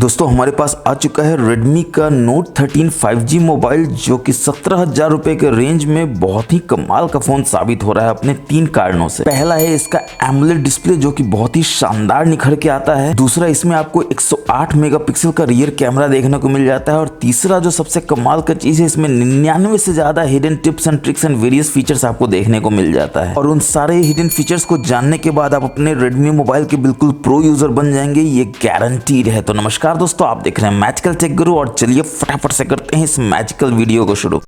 दोस्तों हमारे पास आ चुका है Redmi का Note 13 5G मोबाइल जो कि 17,000 रुपए के रेंज में बहुत ही कमाल का फोन साबित हो रहा है अपने 3 कारणों से। पहला है इसका AMOLED डिस्प्ले जो कि बहुत ही शानदार निखर के आता है। दूसरा, इसमें आपको 108 मेगापिक्सल का रियर कैमरा देखने को मिल जाता है। और तीसरा जो सबसे कमाल का चीज है, इसमें 99 से ज्यादा hidden tips and tricks and various features आपको देखने को मिल जाता है। और उन सारे हिडन फीचर्स को जानने के बाद आप अपने Redmi मोबाइल के बिल्कुल प्रो यूजर बन जाएंगे, ये गारंटीड है। तो नमस्कार दोस्तों, आप देख रहे हैं मैजिकल टेक गुरु और चलिए फटाफट से करते हैं इस मैजिकल वीडियो को शुरू।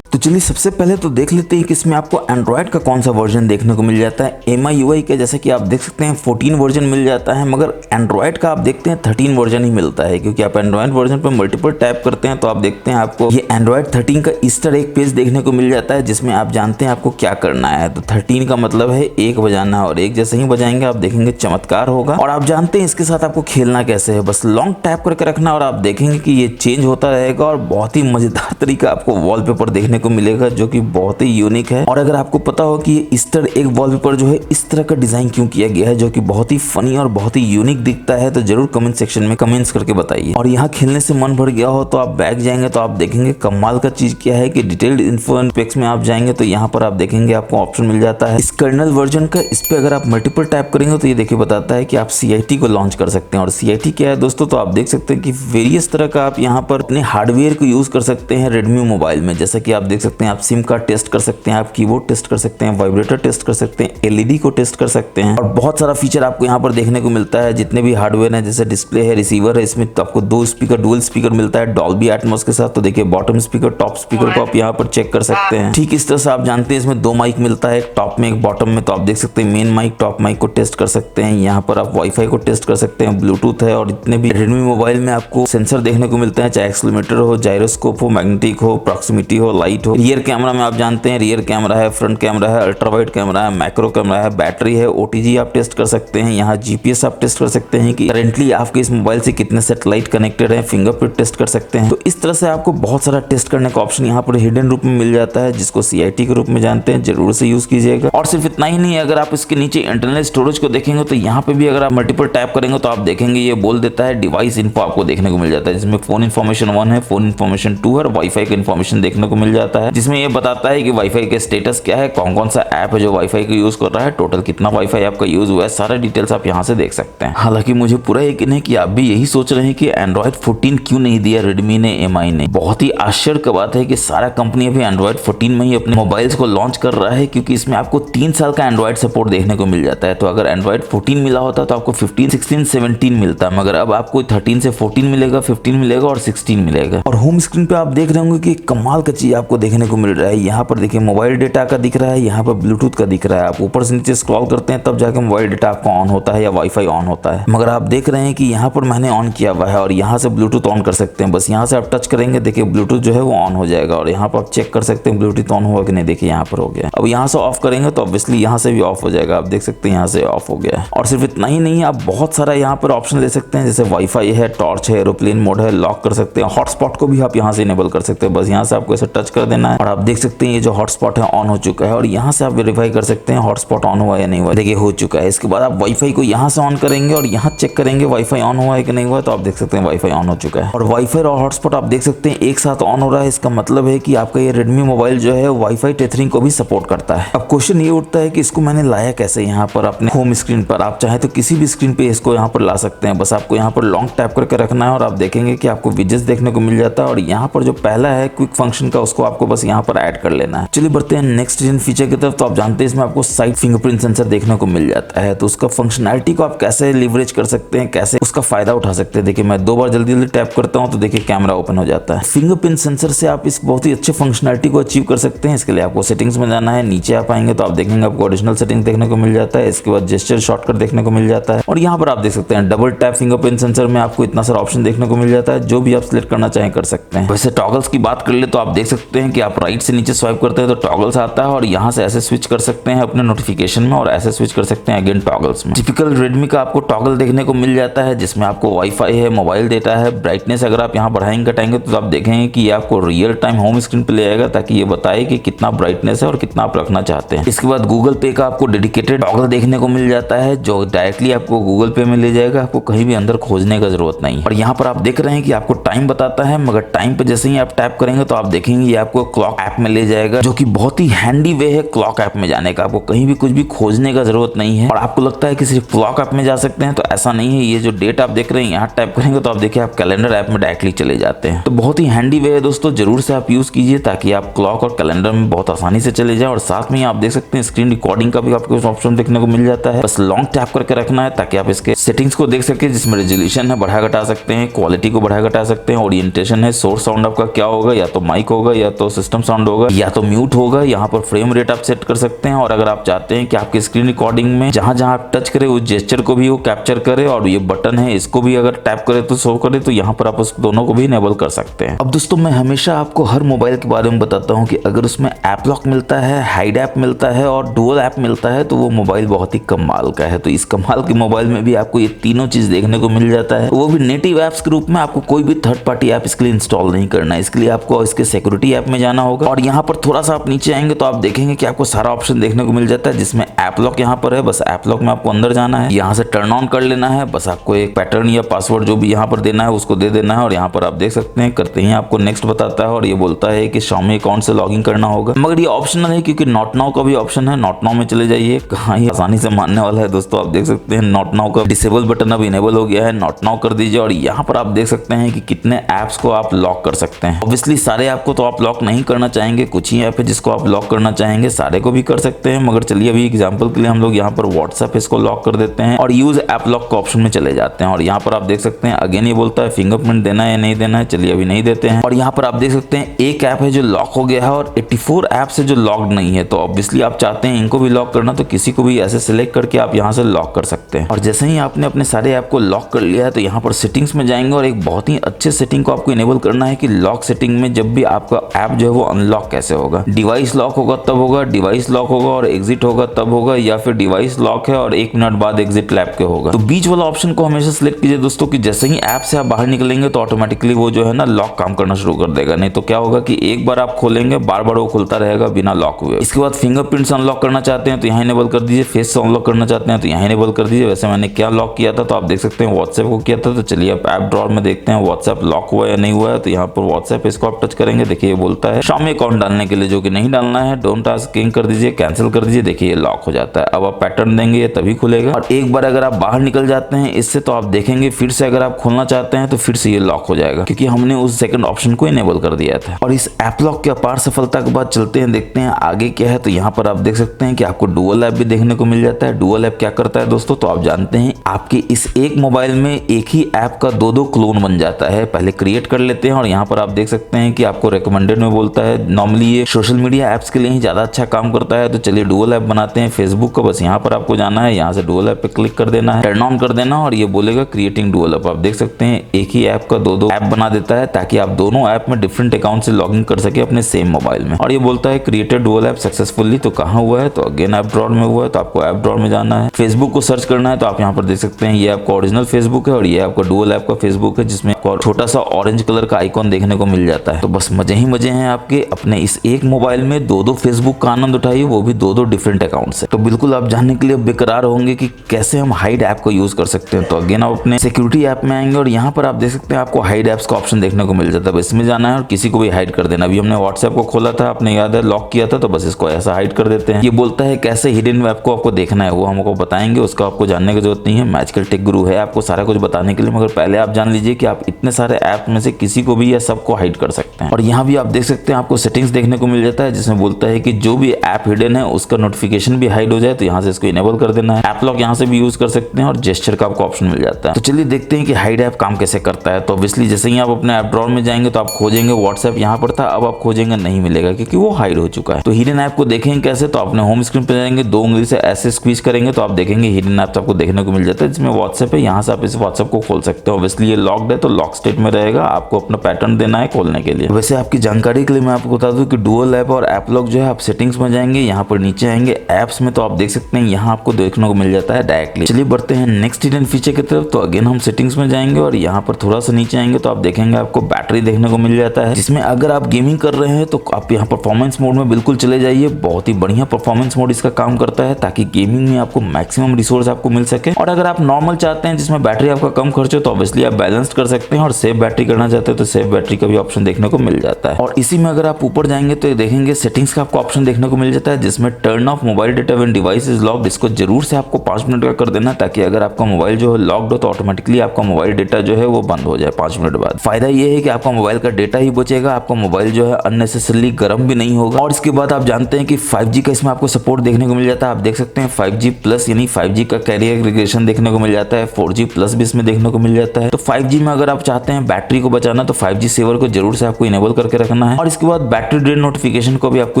तो चलिए सबसे पहले तो देख लेते हैं कि इसमें आपको एंड्रॉयड का कौन सा वर्जन देखने को मिल जाता है। MIUI का जैसे कि आप देख सकते हैं 14 वर्जन मिल जाता है, मगर एंड्रॉयड का आप देखते हैं 13 वर्जन ही मिलता है, क्योंकि आप एंड्रॉयड वर्जन पर मल्टीपल टैप करते हैं तो आप देखते हैं आपको ये एंड्रॉयड 13 का ईस्टर एग पेज देखने को मिल जाता है, जिसमें आप जानते हैं आपको क्या करना है। तो 13 का मतलब है 1 बजाना, और 1 जैसे ही बजाएंगे आप देखेंगे चमत्कार होगा। और आप जानते हैं इसके साथ आपको खेलना कैसे है, बस लॉन्ग टैप करके रखना और आप देखेंगे कि ये चेंज होता रहेगा और बहुत ही मजेदार तरीका आपको वॉलपेपर देखने को मिलेगा जो कि बहुत ही यूनिक है। और अगर आपको पता हो कि ये ईस्टर एग वॉलपेपर जो है इस तरह का डिजाइन क्यों किया गया है जो कि बहुत ही फनी और बहुत ही यूनिक दिखता है, तो जरूर कमेंट सेक्शन में कमेंट्स करके बताइए। और यहाँ खेलने से मन भर गया हो तो आप बैक जाएंगे तो आप देखेंगे कमाल का चीज क्या है कि डिटेल्ड इन्फो एंड स्पेक्स में आप जाएंगे तो यहाँ पर आप देखेंगे आपको ऑप्शन मिल जाता है इस कर्नल वर्जन का। इस पे अगर आप मल्टीपल टैप करेंगे तो ये देखिए बताता है कि आप CIT को लॉन्च कर सकते हैं। और CIT क्या है दोस्तों, तो आप देख सकते हैं कि वेरियस तरह का आप यहाँ पर अपने हार्डवेयर को यूज कर सकते हैं Redmi मोबाइल में। जैसा कि आप देख सकते हैं आप सिम कार्ड टेस्ट कर सकते हैं, आप कीबोर्ड टेस्ट कर सकते हैं, वाइब्रेटर टेस्ट कर सकते हैं, LED को टेस्ट कर सकते हैं, और बहुत सारा फीचर आपको यहाँ पर देखने को मिलता है। जितने भी हार्डवेयर है जैसे डिस्प्ले है, रिसीवर है, इसमें तो आपको 2 स्पीकर डुअल स्पीकर मिलता है डॉल्बी एटमॉस के साथ। तो देखिए बॉटम स्पीकर टॉप स्पीकर को आप यहाँ पर चेक कर सकते हैं। ठीक इस तरह से आप जानते हैं इसमें 2 माइक मिलता है, एक टॉप में एक बॉटम में। तो आप देख सकते हैं मेन माइक टॉप माइक को टेस्ट कर सकते हैं। यहाँ पर आप वाईफाई को टेस्ट कर सकते हैं, ब्लूटूथ है, और जितने भी Redmi मोबाइल में आपको सेंसर देखने को मिलते हैं, चाहे एक्सीलरोमीटर हो, जायरोस्कोप हो, मैग्नेटिक हो, प्रॉक्सिमिटी हो, लाइट हो। रियर कैमरा में आप जानते हैं रियर कैमरा है, फ्रंट कैमरा है, अल्ट्रा वाइड कैमरा है, मैक्रो कैमरा है, बैटरी है, OTG आप टेस्ट कर सकते हैं। यहाँ GPS आप टेस्ट कर सकते हैं कि करेंटली आपके इस मोबाइल से कितने सैटेलाइट कनेक्टेड है, फिंगरप्रिंट टेस्ट कर सकते हैं। तो इस तरह से आपको बहुत सारा टेस्ट करने का ऑप्शन यहाँ पर हिडन रूप में मिल जाता है, जिसको CIT के रूप में जानते हैं, जरूर से यूज कीजिएगा। और सिर्फ इतना ही नहीं, अगर आप इसके नीचे इंटरनल स्टोरेज को देखेंगे तो यहाँ पे भी अगर आप मल्टीपल टैप करेंगे तो आप देखेंगे ये बोल देता है डिवाइस इन्फो आपको देखने को मिल जाता है, जिसमें फोन इन्फॉर्मेशन 1 है, फोन इन्फॉर्मेशन 2 है, और वाईफाई का इन्फॉर्मेशन देखने को मिल जाता है, जिसमें ये बताता है कि वाईफाई का स्टेटस क्या है, कौन कौन सा ऐप है जो वाईफाई का यूज कर रहा है, टोटल कितना वाईफाई आपका यूज हुआ है, सारे डिटेल्स आप यहाँ से देख सकते हैं। हालांकि मुझे पूरा यकीन है कि आप भी यही सोच रहे हैं कि एंड्रॉइड 14 क्यों नहीं दिया Redmi ने, MI ने। बहुत ही आश्चर्य की बात है कि सारा कंपनी अभी एंड्रॉइड 14 में ही अपने मोबाइल्स को लॉन्च कर रहा है, क्योंकि इसमें आपको 3 साल का एंड्रॉइड सपोर्ट देखने को मिल जाता है। तो अगर एंड्रॉइड 14 मिला होता तो आपको 15, 16, 17 मिलता, मगर अब आपको 13 से 14 मिलेगा, 15 मिलेगा और 16 मिलेगा। और होम स्क्रीन पे आप देख रहे होंगे कि कमाल का चीज आपको देखने को मिल रहा है। यहाँ पर देखिए मोबाइल डेटा का दिख रहा है, यहाँ पर ब्लूटूथ का दिख रहा है। आप ऊपर से नीचे स्क्रॉल करते हैं तब जाके मोबाइल डेटा आपका ऑन होता है या वाईफाई ऑन होता है, मगर आप देख रहे हैं कि यहाँ पर मैंने ऑन किया हुआ है और यहाँ से ब्लूटूथ ऑन कर सकते हैं। बस यहाँ से आप टच करेंगे, देखिए ब्लूटूथ जो है वो ऑन हो जाएगा, और यहाँ पर आप चेक कर सकते हैं ब्लूटूथ ऑन हुआ कि नहीं। देखिए यहाँ पर हो गया। अब यहाँ से ऑफ करेंगे तो ऑब्वियसली यहाँ से भी ऑफ हो जाएगा, आप देख सकते हैं यहाँ से ऑफ हो गया। और सिर्फ इतना ही नहीं, आप बहुत सारा यहाँ पर ऑप्शन दे सकते हैं, जैसे वाईफाई है, टॉर्च है, एरोप्लेन मोड है, लॉक कर सकते हैं, हॉटस्पॉट को भी आप यहाँ से इनेबल कर सकते हैं। बस यहाँ से आपको ऐसे टच कर देना है और आप देख सकते हैं ये जो हॉटस्पॉट है ऑन हो चुका है, और यहाँ से आप वेरीफाई कर सकते हैं हॉटस्पॉट ऑन हुआ या नहीं हुआ। देखिए हो चुका है। इसके बाद आप वाईफाई को यहाँ से ऑन करेंगे और यहाँ चेक करेंगे वाईफाई ऑन हुआ है कि नहीं हुआ, तो आप देख सकते हैं वाईफाई ऑन हो चुका है। और वाईफाई और हॉटस्पॉट आप देख सकते हैं एक साथ ऑन हो रहा है। इसका मतलब है कि आपका ये Redmi मोबाइल जो है वाईफाई टेथरिंग को भी सपोर्ट करता है। अब क्वेश्चन ये उठता है कि इसको मैंने लाया कैसे यहाँ पर अपने होम स्क्रीन पर। आप चाहे तो किसी भी स्क्रीन पे इसको यहाँ पर ला सकते हैं, बस आपको यहाँ पर लॉन्ग टैप करके रखना है और आप देखेंगे कि आपको विजेट्स देखने को मिल जाता है। और यहाँ पर जो पहला है क्विक फंक्शन का, उसको आपको बस यहाँ पर ऐड कर लेना है। चलिए बढ़ते हैं नेक्स्ट जेन फीचर की तरफ। तो आप जानते हैं इसमें आपको साइड फिंगरप्रिंट सेंसर देखने को मिल जाता है, तो उसका फंक्शनैलिटी को आप कैसे लिवरेज कर सकते हैं, कैसे उसका फायदा उठा सकते हैं। देखिए मैं 2 बार जल्दी जल्दी टैप करता हूं तो देखिए कैमरा ओपन हो जाता है। फिंगरप्रिंट सेंसर से आप इस बहुत ही अच्छे फंक्शनैलिटी को अचीव कर सकते हैं। इसके लिए आपको सेटिंग्स में जाना है, नीचे आप आएंगे तो आप देखेंगे आपको ओरिजिनल सेटिंग देखने को मिल जाता है। इसके बाद जेस्चर शॉर्टकट देखने को मिल जाता है, और यहाँ पर आप देख सकते हैं डबल टैप फिंगरप्रिंट सेंसर में आपको इतना सारा ऑप्शन देखने को मिल जाता है, जो भी आप सिलेक्ट करना चाहें कर सकते हैं। वैसे टॉगल्स की बात कर ले तो आप देख सकते हैं कि आप राइट से नीचे स्वाइप करते हैं तो टॉगल्स आता है और यहाँ से ऐसे स्विच कर सकते हैं अपने नोटिफिकेशन में और ऐसे स्विच कर सकते हैं अगेन टॉगल्स में। टिपिकल रेडमी का आपको टॉगल देखने को मिल जाता है जिसमें आपको वाईफाई है, मोबाइल डेटा है, ब्राइटनेस अगर आप यहाँ बढ़ाएंगे घटाएंगे तो आप देखेंगे कि ये आपको रियल टाइम होम स्क्रीन पे ले आएगा ताकि ये बताए कि कितना ब्राइटनेस है और कितना आप रखना चाहते हैं। इसके बाद गूगल पे का आपको डेडिकेटेड टॉगल देखने को मिल जाता है जो डायरेक्टली आपको गूगल पे में ले जाएगा, आपको कहीं भी अंदर खोजने का जरूरत नहीं। और यहाँ पर आप देख रहे हैं कि आपको टाइम बताता है, मगर टाइम पे जैसे ही आप टैप करेंगे तो आप देखेंगे ये आपको क्लॉक ऐप में ले जाएगा जो कि बहुत ही हैंडी वे है क्लॉक ऐप में जाने का। आपको कहीं भी कुछ भी खोजने का जरूरत नहीं है और आपको लगता है कि सिर्फ क्लॉक ऐप में जा सकते हैं, तो ऐसा नहीं है। ये जो डेट आप देख रहे हैं यहाँ टैप करेंगे तो आप देखिए आप कैलेंडर ऐप में डायरेक्टली चले जाते हैं। तो बहुत ही हैंडी वे है दोस्तों, जरूर से आप यूज कीजिए ताकि आप क्लॉक और कैलेंडर में बहुत आसानी से चले जाए। और साथ में आप देख सकते हैं स्क्रीन रिकॉर्डिंग का भी आपको ऑप्शन देखने को मिल जाता है। बस लॉन्ग टैप करके रखना है ताकि आप इसके सेटिंग्स को देख सके जिसमें रेजोल्यूशन है बढ़ा घटा सकते हैं, क्वालिटी को बढ़ा घटा सकते हैं, ओरिएंटेशन है, सोर्स साउंड आपका क्या होगा, या तो माइक होगा या तो सिस्टम साउंड होगा या तो म्यूट होगा। यहाँ पर फ्रेम रेट आप सेट कर सकते हैं और अगर आप चाहते हैं कि आपकी स्क्रीन रिकॉर्डिंग में जहां जहां आप टच करें उस जेस्चर को भी वो कैप्चर करे और ये बटन है इसको भी अगर टैप करे तो शो करे, तो यहाँ पर आप उस दोनों को भी इनेबल कर सकते हैं। अब दोस्तों मैं हमेशा आपको हर मोबाइल के बारे में बताता हूँ कि अगर उसमें ऐप लॉक मिलता है, हाइड ऐप मिलता है और डुअल ऐप मिलता है तो वो मोबाइल बहुत ही कमाल का है। तो इस कमाल के मोबाइल में भी आपको ये तीनों चीज देखने को मिल जाता है, वो भी नेटिव ऐप्स के रूप में। आपको कोई भी थर्ड पार्टी ऐप इसके लिए इंस्टॉल नहीं करना है, इसके लिए आपको इसके सिक्योरिटी ऐप में जाना होगा और यहाँ पर थोड़ा सा आप नीचे आएंगे तो आप देखेंगे कि आपको सारा ऑप्शन देखने को मिल जाता है जिसमें ऐप लॉक यहाँ पर है। बस ऐप लॉक में आपको अंदर जाना है, यहाँ से टर्न ऑन कर लेना है। बस आपको एक पैटर्न या पासवर्ड जो भी यहाँ पर देना है उसको दे देना है और यहाँ पर आप देख सकते हैं करते ही आपको नेक्स्ट बताता है और ये बोलता है कि Xiaomi अकाउंट से लॉगिन करना होगा, मगर ये ऑप्शनल है क्योंकि नॉट नाउ का भी ऑप्शन है। नॉट नाउ में चले जाइए, कहाँ ही आसानी से मानने वाला है दोस्तों। आप देख सकते हैं नॉट नाउ का डिसेबल बटन अब इनेबल हो गया है, नॉट नाउ कर दीजिए और यहाँ पर आप देख सकते हैं कि कितने ऐप्स को आप लॉक कर सकते हैं। ऑब्वियसली सारे ऐप को तो आप लॉक नहीं करना चाहेंगे, कुछ ही ऐप है जिसको आप लॉक करना चाहेंगे, सारे को भी कर सकते हैं। मगर चलिए अभी एग्जांपल के लिए हम लोग यहाँ पर व्हाट्सएप इसको लॉक कर देते हैं और यूज ऐप लॉक का ऑप्शन में चले जाते हैं और यहाँ पर आप देख सकते हैं अगेन ये बोलता है फिंगरप्रिंट देना है या नहीं देना है। चलिए अभी नहीं देते हैं और यहाँ पर आप देख सकते हैं एक ऐप है जो लॉक हो गया है और 84 ऐप्स है जो लॉक्ड नहीं है। तो ऑब्वियसली आप चाहते हैं इनको भी लॉक करना तो किसी को भी ऐसे सिलेक्ट करके आप यहाँ से लॉक कर सकते हैं। और जैसे ही आपने अपने सारे ऐप को लॉक कर लिया है तो यहाँ पर सेटिंग्स में जाएंगे और एक बहुत ही अच्छे सेटिंग को आपको इनेबल करना है कि लॉक सेटिंग में जब भी आपका ऐप जो है वो अनलॉक कैसे होगा। डिवाइस लॉक होगा तब होगा, डिवाइस लॉक होगा और एग्जिट होगा तब होगा, या फिर डिवाइस लॉक है और 1 मिनट बाद एग्जिट लैप के होगा। तो बीच वाला ऑप्शन को हमेशा सिलेक्ट कीजिए दोस्तों कि जैसे ही ऐप से आप बाहर निकलेंगे तो ऑटोमेटिकली वो जो है ना लॉक काम करना शुरू कर देगा। नहीं तो क्या होगा कि एक बार आप खोलेंगे बार बार वो खुलता रहेगा बिना लॉक हुए। इसके बाद फिंगरप्रिंट्स अनलॉक करना चाहते हैं तो यहाँ इनेबल कर दीजिए, फेस से अनलॉक करना चाहते हैं तो यहाँ इनेबल कर दीजिए। वैसे मैंने क्या लॉक किया था तो आप देख सकते हैं व्हाट्सएप को किया था। तो चलिए आप ऐप ड्रॉअर में देखते हैं व्हाट्सएप लॉक हुआ या नहीं हुआ है। तो यहाँ पर व्हाट्सएप इसको आप टच करेंगे, देखिए ये बोलता है Xiaomi अकाउंट डालने के लिए जो कि नहीं डालना है, डोंट आस्किंग कर दीजिए, कैंसिल कर दीजिए। देखिए ये लॉक हो जाता है। अब आप पैटर्न देंगे ये तभी खुलेगा और एक बार अगर आप बाहर निकल जाते हैं इससे तो आप देखेंगे फिर से अगर आप खोलना चाहते हैं तो फिर से ये लॉक हो जाएगा क्योंकि हमने उस सेकंड ऑप्शन को इनेबल कर दिया था। और इस ऐप लॉक की अपार सफलता के बाद चलते हैं देखते हैं आगे क्या है। तो यहाँ पर आप देख सकते हैं कि आपको डुअल ऐप भी देखने को मिल जाता है। डुअल ऐप क्या करता है दोस्तों, तो आप जानते हैं आपके इस एक मोबाइल में एक ही ऐप का दो क्लोन बन जाता है। पहले क्रिएट कर लेते हैं और यहाँ पर आप देख सकते हैं कि आपको रिकमेंडेड में बोलता है। नॉर्मली ये सोशल मीडिया ऐप्स के लिए ही ज्यादा अच्छा काम करता है। तो चलिए डुअल ऐप बनाते हैं फेसबुक का। बस यहाँ पर आपको जाना है, यहाँ से डुअल ऐप पे क्लिक कर देना है, टर्न ऑन कर देना और ये बोलेगा क्रिएटिंग डुअल ऐप। आप देख सकते हैं एक ही ऐप का दो ऐप बना देता है ताकि आप दोनों ऐप में डिफरेंट अकाउंट से लॉगिन कर सके अपने सेम मोबाइल में। और ये बोलता है क्रिएटेड डुअल ऐप सक्सेसफुली। तो कहाँ हुआ है, तो अगेन ऐप ड्रॉअर में हुआ है। तो आपको ऐप ड्रॉअर में जाना है, फेसबुक को सर्च करना है। तो आप यहाँ पर देख सकते हैं ये आपका ओरिजिनल फेसबुक है और ये आपका डुअल ऐप का फेसबुक है जिसमें छोटा सा ऑरेंज कलर का आइकॉन देखने को मिल जाता है। तो बस मजे ही मजे हैं आपके। अपने इस एक मोबाइल में दो फेसबुक का आनंद उठाइए, वो भी दो डिफरेंट अकाउंट से। तो बिल्कुल आप जानने के लिए बेकरार होंगे कि कैसे हम हाइड ऐप को यूज कर सकते हैं। तो अगेन आप अपने सिक्योरिटी ऐप में आएंगे और यहाँ पर आप देख सकते हैं आपको हाइड ऐप्स का ऑप्शन देखने को मिल जाता है। इसमें जाना है और किसी को भी हाइड कर देना। अभी हमने व्हाट्सएप को खोला था, आपने याद है लॉक किया था, तो बस इसको ऐसा हाइड कर देते हैं। ये बोलता है कैसे हिडन ऐप को आपको देखना है वो हमको बताएंगे, उसका आपको जानने की जरूरत नहीं है। मैजिकल टेक गुरु है आपको सारा कुछ बताने के लिए, मगर पहले आप जान लीजिए कि आप इतने सारे ऐप में से किसी को भी या सबको हाइड कर सकते हैं। और यहाँ भी आप देख सकते हैं आपको सेटिंग्स देखने को मिल जाता है जिसमें बोलता है कि जो भी ऐप हिडन है उसका नोटिफिकेशन भी हाइड हो जाए तो यहाँ से इसको इनेबल कर देना है। ऐप लॉक यहाँ से भी यूज कर सकते हैं और जेस्चर का आपको ऑप्शन मिल जाता है। तो चलिए देखते हैं कि हाइड ऐप काम कैसे करता है। तो ऑब्वियसली जैसे ही आप अपने ऐप ड्रॉअर में जाएंगे तो आप खोजेंगे व्हाट्सएप यहाँ पर था, अब आप खोजेंगे नहीं मिलेगा क्योंकि वो हाइड हो चुका है। तो हिडन ऐप को देखेंगे कैसे, तो अपने होम स्क्रीन पे जाएंगे, 2 उंगली से ऐसे स्क्वीज करेंगे तो आप देखेंगे हिडन ऐप आपको देखने को मिल जाता है जिसमें व्हाट्सएप है। यहाँ से आप इस व्हाट्सएप को खोल सकते हो। ऑब्वियसली ये लॉक्ड है तो लॉक स्टेट में रहेगा, आपको अपना पैटर्न देना है खोलने के लिए। वैसे आपकी जानकारी जानकारी के लिए मैं आपको बता दूं कि डुअल ऐप और ऐप लॉक जो है, आप सेटिंग्स में जाएंगे, यहाँ पर नीचे आएंगे ऐप्स में, तो आप देख सकते हैं यहाँ आपको देखने को मिल जाता है डायरेक्टली। चलिए बढ़ते हैं नेक्स्ट हिडन फीचर की तरफ। तो अगेन हम सेटिंग्स में जाएंगे और यहाँ पर थोड़ा सा नीचे आएंगे तो आप देखेंगे आपको बैटरी देखने को मिल जाता है, जिसमें अगर आप गेमिंग कर रहे हैं तो आप यहाँ परफॉर्मेंस मोड में बिल्कुल चले जाइए। बहुत ही बढ़िया परफॉर्मेंस मोड इसका काम करता है, ताकि गेमिंग में आपको मैक्सिमम रिसोर्स आपको मिल सके। और अगर आप नॉर्मल चाहते हैं जिसमें बैटरी आपका कम खर्च हो, तो ऑब्वियसली आप बैलेंस कर सकते हैं। और सेव बैटरी करना चाहते हैं तो सेव बैटरी का भी ऑप्शन देखने को मिल जाता है। और इसी में अगर आप ऊपर जाएंगे तो देखेंगे सेटिंग्स का आपको ऑप्शन देखने को मिल जाता है, जिसमें turn off mobile data when device is locked, इसको जरूर से आपको 5 मिनट का कर देना, ताकि अगर आपका मोबाइल जो है लॉक्ड हो तो ऑटोमेटिकली आपका मोबाइल डेटा जो है वो बंद हो जाए 5 मिनट बाद। फायदा ये है कि आपका मोबाइल का डेटा ही बचेगा, आपका मोबाइल जो है अननेसेसरली गर्म भी नहीं होगा। और इसके बाद आप जानते हैं कि 5G का इसमें आपको सपोर्ट देखने को मिल जाता है। आप देख सकते हैं 5G प्लस यानी 5G का कैरियर एग्रीगेशन देखने को मिल जाता है, 4G प्लस भी इसमें देखने को मिल जाता है। तो 5G में अगर आप चाहते हैं बैटरी को बचाना तो 5G सेवर को जरूर से आपको इनेबल करके रखना है। और इसके बाद बैटरी ड्रेन नोटिफिकेशन को भी आपको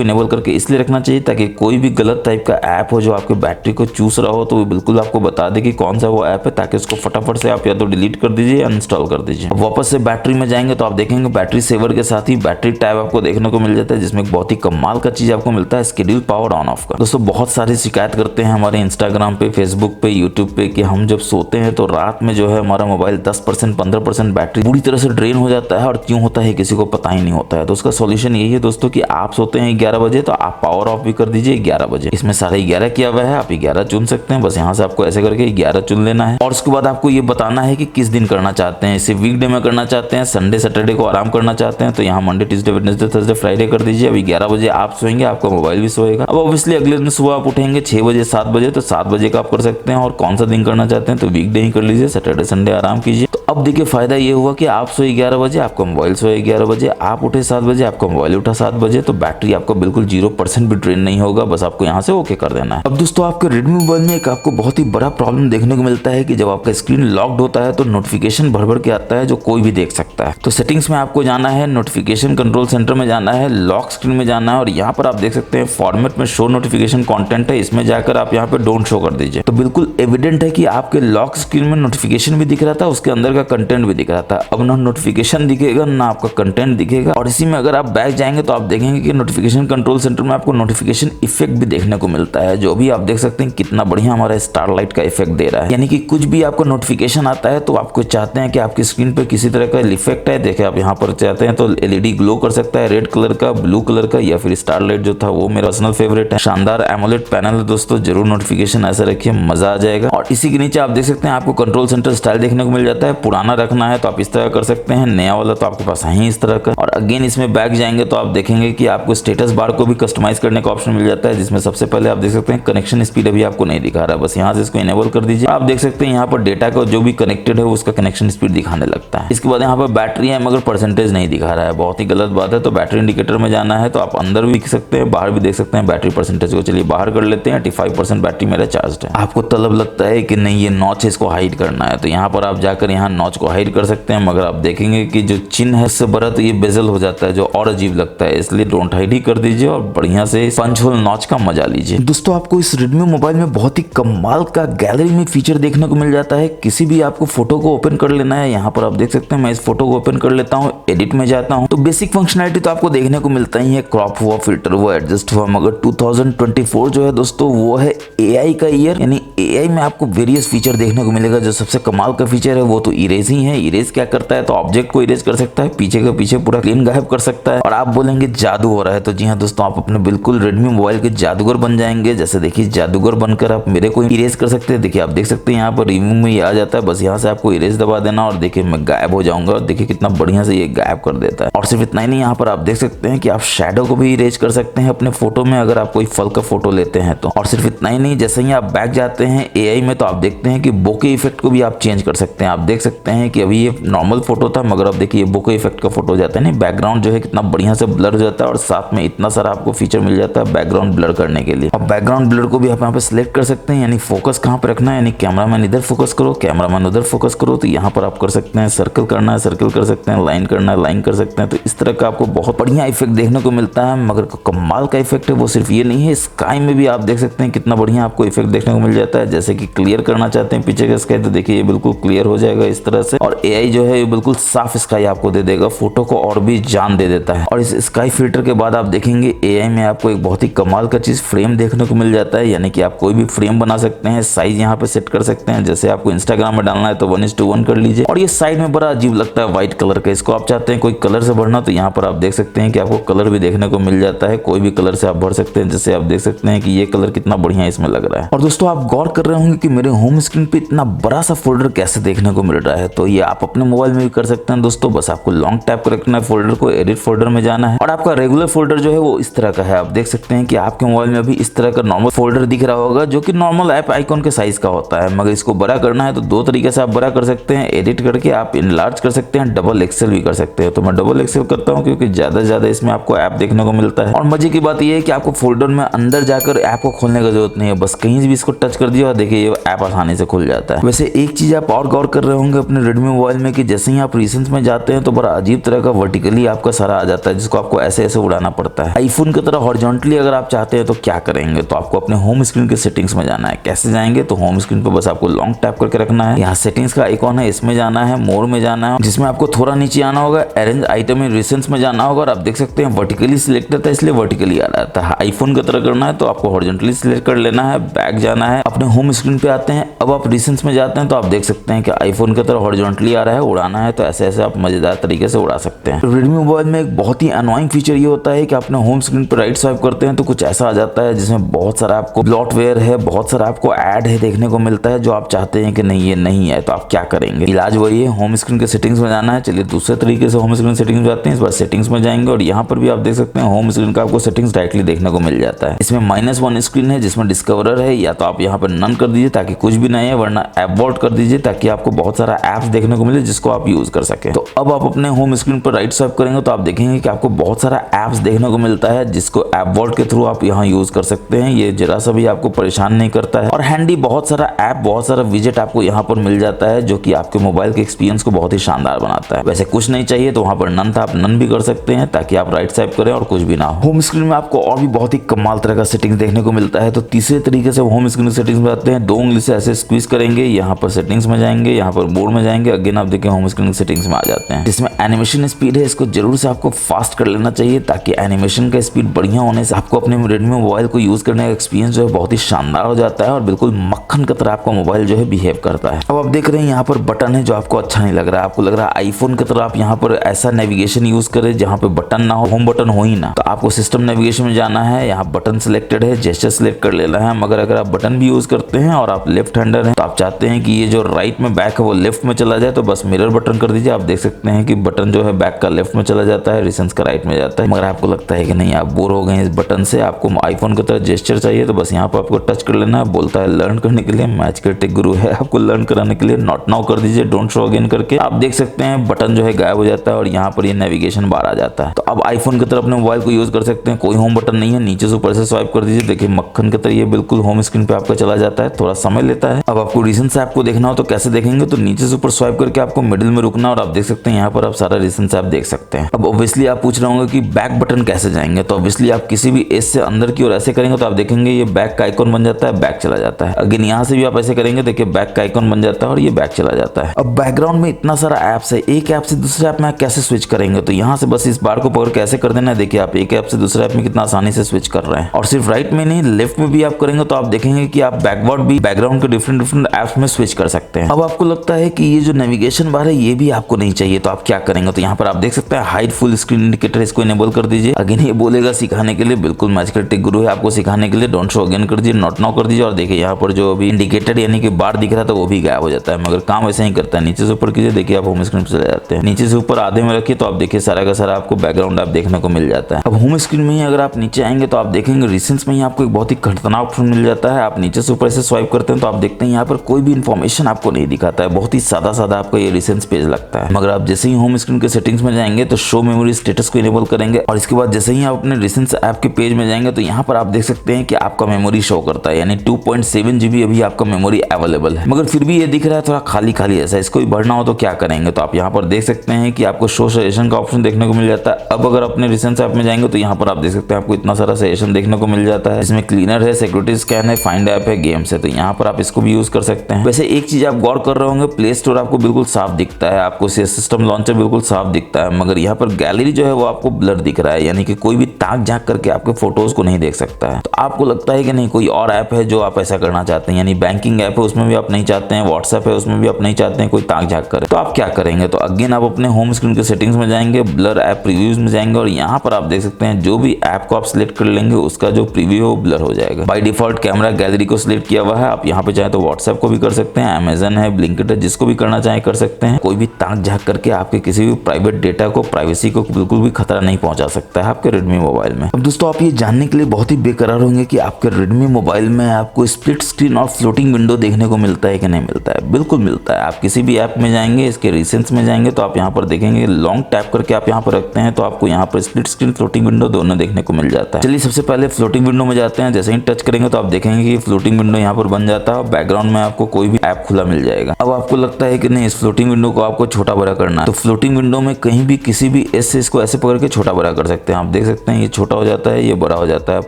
इनेबल करके इसलिए रखना चाहिए ताकि कोई भी गलत टाइप का ऐप हो जो आपके बैटरी को चूस रहा हो तो वो बिल्कुल आपको बता दे कि कौन सा वो ऐप है, ताकि उसको फटाफट से आप या तो डिलीट कर दीजिए या इंस्टॉल कर दीजिए। वापस से बैटरी में जाएंगे तो आप देखेंगे बैटरी सेवर के साथ ही बैटरी टैब आपको देखने को मिल जाता है, जिसमें बहुत ही कमाल का चीज आपको मिलता है, शेड्यूल पावर ऑन ऑफ का। दोस्तों बहुत सारी शिकायत करते हैं हमारे इंस्टाग्राम पे, फेसबुक पे, यूट्यूब पे कि हम जब सोते हैं तो रात में जो है हमारा मोबाइल 10% 15% बैटरी पूरी तरह से ड्रेन हो जाता है, और क्यों होता है किसी को पता ही नहीं होता है। तो उसका सॉल्यूशन यही है दोस्तों कि आप सोते हैं 11 बजे तो आप पावर ऑफ भी कर दीजिए 11 बजे। इसमें सारे 11 किया हुआ है, आप 11 चुन सकते हैं। बस यहाँ से आपको ऐसे करके 11 चुन लेना है। और उसके बाद आपको ये बताना है कि किस दिन करना चाहते हैं, इसे वीकडे में करना चाहते हैं, संडे सैटरडे को आराम करना चाहते हैं तो यहाँ Monday Tuesday Wednesday Thursday Friday कर दीजिए। अभी 11 बजे आप सोएंगे, आपका मोबाइल भी सोएगा। अब ऑब्वियसली अगले दिन सुबह आप उठेंगे 6 बजे 7 बजे, तो 7 बजे का आप कर सकते हैं। और कौन सा दिन करना चाहते हैं तो वीकडे ही कर लीजिए, सैटरडे संडे आराम कीजिए। तो अब देखिए फायदा ये हुआ कि आप सोए 11 बजे, आपका मोबाइल सोए 11 बजे, आप उठे 7 बजे, आपका मोबाइल उठा 7 बजे, तो बैटरी आपका बिल्कुल 0% भी ड्रेन नहीं होगा। बस आपको यहाँ से ओके कर देना है। अब दोस्तों आपके रेडमी मोबाइल में एक आपको बहुत ही बड़ा प्रॉब्लम देखने को मिलता है कि जब आपका स्क्रीन लॉक्ड होता है तो नोटिफिकेशन भर भर के आता है जो कोई भी देख सकता है। तो सेटिंग्स में आपको जाना है, नोटिफिकेशन कंट्रोल सेंटर में जाना है, लॉक स्क्रीन में जाना है, और यहाँ पर आप देख सकते हैं फॉर्मेट में शो नोटिफिकेशन कंटेंट है, इसमें जाकर आप यहाँ पे डोंट शो कर दीजिए। तो बिल्कुल एविडेंट है कि आपके लॉक स्क्रीन में नोटिफिकेशन भी दिख रहा था, उसके अंदर का कंटेंट भी दिख रहा था। अब ना नोटिफिकेशन दिखेगा ना आपका कंटेंट दिखेगा। और इसी में अगर आप बैक जाएंगे तो आप देखेंगे कि नोटिफिकेशन कंट्रोल सेंटर में आपको नोटिफिकेशन इफेक्ट भी देखने को मिलता है, जो भी आप देख सकते हैं कितना बढ़िया हमारा स्टारलाइट का इफेक्ट दे रहा है। यानी कि कुछ भी आपको नोटिफिकेशन आता है तो आपको चाहते हैं कि आपकी स्क्रीन पे किसी तरह का इफेक्ट है, देखिए आप यहाँ पर चाहते हैं तो एलईडी ग्लो कर सकता है, रेड कलर का, ब्लू कलर का, या फिर स्टारलाइट जो था वो मेरा पर्सनल फेवरेट है। शानदार एमोलेड पैनल है दोस्तों, जरूर नोटिफिकेशन ऐसे रखिए, मजा आ जाएगा। और इसी के नीचे आप देख सकते हैं आपको कंट्रोल सेंटर स्टाइल देखने को मिल जाता है। पुराना रखना है तो आप इस तरह कर सकते हैं, नया वाला तो आपके पास है ही इस तरह का। और अगेन इसमें बैक जाएंगे तो आप देखेंगे कि आपको स्टेटस बार को भी कस्टमाइज करने का ऑप्शन मिल जाता है, जिसमें सबसे पहले आप देख सकते हैं कनेक्शन स्पीड अभी आपको नहीं दिखा रहा है, बस यहाँ से इसको इनेबल कर दीजिए। आप देख सकते हैं यहाँ पर डेटा का जो भी कनेक्टेड है उसका कनेक्शन स्पीड दिखाने लगता है। इसके बाद यहाँ पर बैटरी है मगर परसेंटेज नहीं दिखा रहा है, बहुत ही गलत बात है। तो बैटरी इंडिकेटर में जाना है तो आप अंदर भी देख सकते हैं, बाहर भी देख सकते हैं बैटरी परसेंटेज को। चलिए बाहर कर लेते हैं, 85% बैटरी मेरा चार्ज है। आपको तलब लगता है कि नहीं ये नॉच है इसको हाइड करना है, तो यहाँ पर आप जाकर यहाँ नॉच को हाइड कर सकते हैं, मगर आप देखेंगे कि जो चिन्ह है उससे बड़ा तो ये बेजल हो जाता है जो और अजीब लगता है, इसलिए डोंट हाइड ही कर दीजिए और बढ़िया से पंच होल नॉच का मजा लीजिए। दोस्तों आपको इस रेडमी मोबाइल में बहुत ही कमाल का गैलरी में फीचर देखने को मिल जाता है। किसी भी आपको फोटो को ओपन कर लेना है, यहाँ पर आप देख सकते हैं मैं इस फोटो को ओपन कर लेता हूँ, एडिट में जाता हूँ तो बेसिक फंक्शनलिटी तो आपको देखने को मिलता ही है, क्रॉप हुआ, फिल्टर हुआ, एडजस्ट हुआ। मगर 2024 जो है दोस्तों वो है एआई का ईयर, यानी एआई में आपको वेरियस फीचर देखने को मिलेगा। जो सबसे कमाल का फीचर है वो तो इरेज ही है। इरेज क्या करता है तो ऑब्जेक्ट को इरेज कर सकता है, पीछे का पीछे पूरा क्लीन गायब कर सकता है। और आप बोलेंगे जादू हो रहा है, तो जी हाँ दोस्तों आप अपने बिल्कुल रेडमी मोबाइल के जादूगर बन जाएंगे। जैसे देखिए जादूगर बनकर आप मेरे को इरेज कर सकते हैं। देखिए आप देख सकते हैं यहाँ पर रिमूव में ये आ जाता है, बस यहाँ से आपको इरेज दबा देना और देखिए मैं गायब हो जाऊंगा। और देखिए कितना बढ़िया से ये गायब कर देता है। और सिर्फ इतना ही नहीं, यहाँ पर आप देख सकते हैं कि आप शैडो को भी इरेज कर सकते हैं अपने फोटो में, अगर आप कोई फल का फोटो लेते हैं तो। और सिर्फ इतना ही नहीं, जैसे ही आप बैक जाते हैं एआई में तो आप देखते हैं कि बोके इफेक्ट को भी आप चेंज कर सकते हैं। आप देख सकते हैं कि अभी ये नॉर्मल फोटो था, मगर अब देखिए बोके इफेक्ट का फोटो जाता है नहीं, बैकग्राउंड जो है कितना बढ़िया से ब्लर हो जाता है। और साथ में इतना सारा आपको फीचर मिल जाता है बैकग्राउंड ब्लर करने के लिए। अब बैकग्राउंड ब्लर को भी आप यहाँ पे सिलेक्ट कर सकते हैं, यानी फोकस कहाँ पे रखना है, यानी कैमरामैन इधर फोकस करो, कैमरामैन उधर फोकस करो, तो यहाँ पर आप कर सकते हैं। सर्कल करना है सर्कल कर सकते हैं, लाइन करना है लाइन कर सकते हैं। तो इस तरह का आपको बहुत बढ़िया इफेक्ट देखने को मिलता है। मगर कमाल का इफेक्ट है वो सिर्फ ये नहीं है, स्काई में भी आप देख सकते हैं कितना बढ़िया आपको इफेक्ट देखने को मिल जाता है। जैसे कि क्लियर करना चाहते हैं पीछे का स्काई, तो देखिए ये बिल्कुल क्लियर हो जाएगा इस तरह से। और AI जो है ये बिल्कुल साफ स्काई आपको दे देगा, फोटो को और भी जान दे देता है। और इस स्काई फिल्टर के बाद आप देखेंगे AI में आपको एक बहुत ही कमाल का चीज फ्रेम देखने को मिल जाता है, यानी कि आप कोई भी फ्रेम बना सकते हैं, साइज यहाँ पे सेट कर सकते हैं। जैसे आपको इंस्टाग्राम में डालना है तो 1:1 कर लीजिए। और ये साइड में बड़ा अजीब लगता है व्हाइट कलर का, इसको आप चाहते हैं कोई कलर से भरना तो यहाँ पर आप देख सकते हैं कि आपको कलर भी देखने को मिल जाता है, कोई भी कलर से आप भर सकते हैं। जैसे आप देख सकते हैं कि ये कलर कितना बढ़िया इसमें लग रहा है। और दोस्तों आप गौर कर रहे होंगे कि मेरे होम स्क्रीन पे इतना बड़ा सा फोल्डर कैसे देखने को मिल रहा है, तो ये आप अपने मोबाइल में भी कर सकते हैं दोस्तों। बस आपको लॉन्ग टैप कर रखना है फोल्डर को, एडिट फोल्डर में जाना है और आपका रेगुलर फोल्डर जो है वो इस तरह का है। आप देख सकते हैं कि आपके मोबाइल में भी इस तरह का नॉर्मल फोल्डर दिख रहा होगा जो कि नॉर्मल ऐप आइकॉन के साइज का होता है। मगर इसको बड़ा करना है तो दो तरीके से आप बड़ा कर सकते हैं, एडिट करके आप इनलार्ज कर सकते हैं, डबल एक्सेल भी कर सकते हैं। तो मैं डबल एक्सेल करता हूँ क्योंकि ज्यादा से ज्यादा इसमें आपको ऐप देखने को मिलता है। और मजे की बात यह है कि आपको फोल्डर में अंदर जाकर ऐप को खोलने की जरूरत नहीं है, बस कहीं भी इसको टच कर दिया और देखिए ये ऐप आसानी से खुल जाता है। वैसे एक चीज आप और गौर कर रहे होंगे अपने रेडमी मोबाइल में कि जैसे ही आप रिसेंस में जाते हैं तो बड़ा अजीब तरह का वर्टिकली आपका सारा आ जाता है, जिसको आपको ऐसे ऐसे उड़ाना पड़ता है। आईफोन की तरह हॉरिजॉन्टली अगर आप चाहते हैं तो क्या करेंगे, तो आपको अपने होम स्क्रीन के सेटिंग्स में जाना है। कैसे जाएंगे, तो होम स्क्रीन पे बस आपको लॉन्ग टैप करके रखना है, यहाँ सेटिंग्स का आइकॉन है इसमें जाना है, मोर में जाना है, जिसमें आपको थोड़ा नीचे आना होगा, अरेंज आइटम इन रिसेंस में जाना होगा। और आप देख सकते हैं वर्टिकली सिलेक्टेड था इसलिए वर्टिकली आ रहा था। आईफोन की तरह करना है तो आपको हॉरिजॉन्टली सिलेक्ट कर लेना है, बैक जाना है, अपने होम स्क्रीन पे आते हैं। अब आप रिसेंस में जाते हैं तो आप देख सकते हैं कि आईफोन की तरह हॉरिजॉन्टली आ रहा है, उड़ाना है तो ऐसे ऐसे आप मजेदार तरीके से उड़ा सकते हैं। रेडमी मोबाइल में एक बहुत ही अनोइंग फीचर ये होता है कि अपने होम स्क्रीन पर राइट स्वाइप करते हैं तो कुछ ऐसा आ जाता है जिसमें बहुत सारा आपको ब्लॉटवेयर है, बहुत सारा आपको ऐड है देखने को मिलता है, जो आप चाहते हैं कि नहीं ये नहीं है, तो आप क्या करेंगे। इलाज वही है, होम स्क्रीन के सेटिंग्स में जाना है। चलिए दूसरे तरीके से होम स्क्रीन सेटिंग्स में जाते हैं। इस बार सेटिंग्स में जाएंगे और यहाँ पर भी आप देख सकते हैं होम स्क्रीन का आपको सेटिंग्स डायरेक्टली देखने को मिल जाता है। इसमें -1 स्क्रीन है जिसमें डिस्कवरर है, या तो आप यहाँ पर नन कर दीजिए ताकि कुछ भी नहीं है, वरना ऐप वॉल्ट कर दीजिए ताकि आपको बहुत सारा ऐप्स देखने को मिले जिसको आप यूज कर सके। तो अब आप अपने होम स्क्रीन पर राइट स्वाइप करेंगे तो आप देखेंगे कि आपको बहुत सारा ऐप्स देखने को मिलता है जिसको ऐप वॉल्ट के थ्रू आप यहाँ यूज कर सकते हैं। ये जरा सा भी आपको परेशान नहीं करता है और हैंडी बहुत सारा ऐप, बहुत सारा विजेट आपको यहाँ पर मिल जाता है जो कि आपके मोबाइल के एक्सपीरियंस को बहुत ही शानदार बनाता है। वैसे कुछ नहीं चाहिए तो वहाँ पर नन था, आप नन भी कर सकते हैं ताकि आप राइट स्वाइप करें और कुछ भी ना हो। होम स्क्रीन में आपको और भी बहुत ही कमाल तरह का सेटिंग्स देखने को मिलता है। तो तीसरे तरीके से होम स्क्रीन सेटिंग्स में आते हैं, 2 उंगली से ऐसे स्क्वीज करेंगे, यहाँ पर सेटिंग्स में जाएंगे, यहाँ पर मोड में जाएंगे, अगेन आप देखें होम स्क्रीन सेटिंग्स में आ जाते हैं। जिसमें एनिमेशन स्पीड है, इसको जरूर से आपको फास्ट कर लेना चाहिए ताकि एनिमेशन का स्पीड बढ़िया होने से आपको अपने रेडमी मोबाइल को यूज करने का एक्सपीरियंस जो है बहुत ही शानदार हो जाता है और बिल्कुल मक्खन की तरह आपका मोबाइल जो है बिहेव करता है। अब आप देख रहे हैं यहाँ पर बटन है जो आपको अच्छा नहीं लग रहा है, आपको लग रहा है आईफोन की तरह आप यहाँ पर ऐसा नेविगेशन यूज करें जहाँ पे बटन ना हो, होम बटन हो ही ना। तो आपको सिस्टम नेविगेशन में जाना है, यहाँ बटन सिलेक्टेड है, जेस्चर सिलेक्ट कर लेना है। मगर अगर आप बटन भी यूज करते हैं और आप लेफ्ट हैंडर हैं तो आप चाहते हैं कि ये जो राइट में बैक है वो लेफ्ट में चला जाए तो बस मिरर बटन कर दीजिए। आप देख सकते हैं कि बटन जो है बैक का लेफ्ट में चला जाता है, रिसेंस का राइट में जाता है। मगर आपको लगता है कि नहीं आप बोर हो गए इस बटन से, आपको आईफोन की तरह जेस्चर चाहिए तो बस यहाँ पर आपको टच कर लेना है। बोलता है लर्न करने के लिए, मैच के टेक गुरु है आपको लर्न कराने के लिए, नॉट नाउ कर दीजिए, डोंट शो अगेन करके। आप देख सकते हैं बटन जो है गायब हो जाता है और यहाँ पर ये नेविगेशन बाहर आ जाता है। तो अब आईफोन की तरह अपने मोबाइल को यूज कर सकते हैं, कोई होम बटन नहीं है, नीचे से ऊपर से स्वाइप कर दीजिए, देखिए मक्खन की तरह ये बिल्कुल होम स्क्रीन पे आपका चला जाता है। थोड़ा समय लेता है। अब आपको रिसेंट ऐप को देखना हो तो कैसे देखेंगे, तो नीचे से ऊपर स्वाइप करके आपको मिडिल में रुकना और आप देख सकते हैं यहाँ पर आप सारा रिसेंट ऐप देख सकते हैं। अब ऑब्वियसली आप पूछ रहे होंगे कि बैक बटन कैसे जाएंगे, तो ऑब्वियसली आप किसी भी एज से अंदर की ओर ऐसे करेंगे तो आप देखेंगे ये बैक का आइकॉन बन जाता है, बैक चला जाता है। अगेन यहाँ से भी आप ऐसे करेंगे, देखिए बैक का आइकॉन बन जाता है और ये बैक चला जाता है। अब बैकग्राउंड में इतना सारा ऐप्स है, एक ऐप से दूसरे ऐप में कैसे स्विच करेंगे, तो यहाँ से बस इस बार को पकड़ के ऐसे कर देना है। देखिए आप एक ऐप से दूसरे ऐप में कितना आसानी से स्विच कर रहे हैं। और सिर्फ राइट में नहीं, लेफ्ट में भी आप करेंगे तो आप देखेंगे कि आप बैकवर्ड भी बैकग्राउंड के डिफरेंट ऐप्स में स्विच कर सकते हैं। अब आपको लगता है कि ये जो नेविगेशन बार है ये भी आपको नहीं चाहिए तो आप क्या करेंगे, तो यहाँ पर आप देख सकते हैं हाइड फुल स्क्रीन इंडिकेटर, इसको इनेबल कर दीजिए। अगेन ये बोलेगा सिखाने के लिए, बिल्कुल मैजिकल टेक गुरु है आपको सिखाने के लिए, डोंट शो अगेन कर दीजिए, नॉट नाउ कर दीजिए। और देखिए यहाँ पर जो अभी इंडिकेटर यानी कि बार दिख रहा था वो भी गायब हो जाता है, मगर काम वैसे ही करता है। नीचे से ऊपर कीजिए, देखिए आप होम स्क्रीन पर चले जाते हैं। नीचे से ऊपर आधे में रखिए तो आप देखिए सारा का सारा आपको बैकग्राउंड आप देखने को मिल जाता है। अब होम स्क्रीन में ही अगर आप नीचे आएंगे तो आप देखेंगे रिसेंट्स में ही आपको एक बहुत ही खतरनाक ऑप्शन मिल जाता है। आप नीचे से ऊपर से स्वाइप करते हैं तो आप देखते हैं यहाँ पर कोई भी इंफॉर्मेशन आपको नहीं दिखाता है, बहुत ही सादा सादा आपको ये रिसेंट्स पेज लगता है। मगर आप जैसे ही होम स्क्रीन के सेटिंग्स में जाएंगे तो शो मेमोरी स्टेटस को इनेबल करेंगे और इसके बाद जैसे ही आप अपने रिसेंट्स ऐप के पेज में जाएंगे तो यहाँ पर आप देख सकते हैं कि आपका मेमोरी शो करता है, यानी 2.7 GB अभी आपका मेमोरी अवेलेबल है। मगर फिर भी ये दिख रहा है थोड़ा खाली खाली ऐसा, इसको भी भरना हो तो क्या करेंगे, तो आप यहाँ पर देख सकते हैं कि आपको शो सजेशन का ऑप्शन देखने को मिल जाता है। अब अगर अपने रिसेंट्स ऐप में जाएंगे तो यहाँ पर आप देख सकते हैं आपको इतना सारा सजेशन देखने को मिल जाता है। इसमें क्लीनर है, सिक्योरिटी स्कैन है, फाइंड ऐप है, गेम्स है, तो यहाँ पर आप इसको भी यूज कर सकते हैं। वैसे एक चीज आप गौर कर रहे होंगे, प्ले प्ले स्टोर आपको बिल्कुल साफ दिखता है, आपको सिस्टम लॉन्चर बिल्कुल साफ दिखता है, मगर यहाँ पर गैलरी जो है वो आपको ब्लर दिख रहा है, यानी कि कोई भी ताक झांक करके आपके फोटोज को नहीं देख सकता है। तो आपको लगता है कि नहीं कोई और ऐप है जो आप ऐसा करना चाहते हैं, यानी बैंकिंग ऐप है उसमें भी आप नहीं चाहते हैं, व्हाट्सएप है उसमें भी आप नहीं चाहते हैं कोई ताक झांक करे, तो आप क्या करेंगे? तो अगेन आप अपने होम स्क्रीन के सेटिंग्स में जाएंगे, ब्लर ऐप प्रीव्यूज में जाएंगे और यहाँ पर आप देख सकते हैं जो भी ऐप को आप सिलेक्ट कर लेंगे उसका जो प्रीव्यू है वो ब्लर हो जाएगा। बाय डिफॉल्ट कैमरा गैलरी को सिलेक्ट किया हुआ है, आप यहाँ पे चाहे तो व्हाट्सएप को भी कर सकते हैं, अमेजन है, ब्लिंकिट है, जिसको भी करना चाहे कर सकते हैं। कोई भी ताक झांक करके आपके किसी भी प्राइवेट डेटा को, प्राइवेसी को बिल्कुल भी खतरा नहीं पहुंचा सकता है आपके रेडमी मोबाइल में। अब दोस्तों आप ये जानने के लिए बहुत ही बेकरार होंगे कि आपके रेडमी मोबाइल में आपको स्प्लिट स्क्रीन और फ्लोटिंग विंडो देखने को मिलता है कि नहीं मिलता है। बिल्कुल मिलता है। आप किसी भी ऐप में जाएंगे, इसके रिसेंट्स में जाएंगे तो आप यहाँ पर देखेंगे लॉन्ग टैप करके आप यहाँ पर रखते हैं तो आपको यहाँ पर स्प्लिट स्क्रीन, फ्लोटिंग विंडो दोनों देखने को मिल जाता है। चलिए सबसे पहले फ्लोटिंग विंडो में जाते हैं। जैसे ही टच करेंगे तो आप देखेंगे कि फ्लोटिंग विंडो यहाँ पर बन जाता है और बैकग्राउंड में आपको कोई भी ऐप खुला मिल जाएगा। अब आपको लगता है कि नहीं इस फ्लोटिंग विंडो को आपको छोटा बड़ा करना है, तो फ्लोटिंग विंडो में कहीं भी किसी भी एस से इसको ऐसे पकड़ के छोटा बड़ा कर सकते हैं। आप देख सकते हैं ये छोटा हो जाता है, ये बड़ा हो जाता है।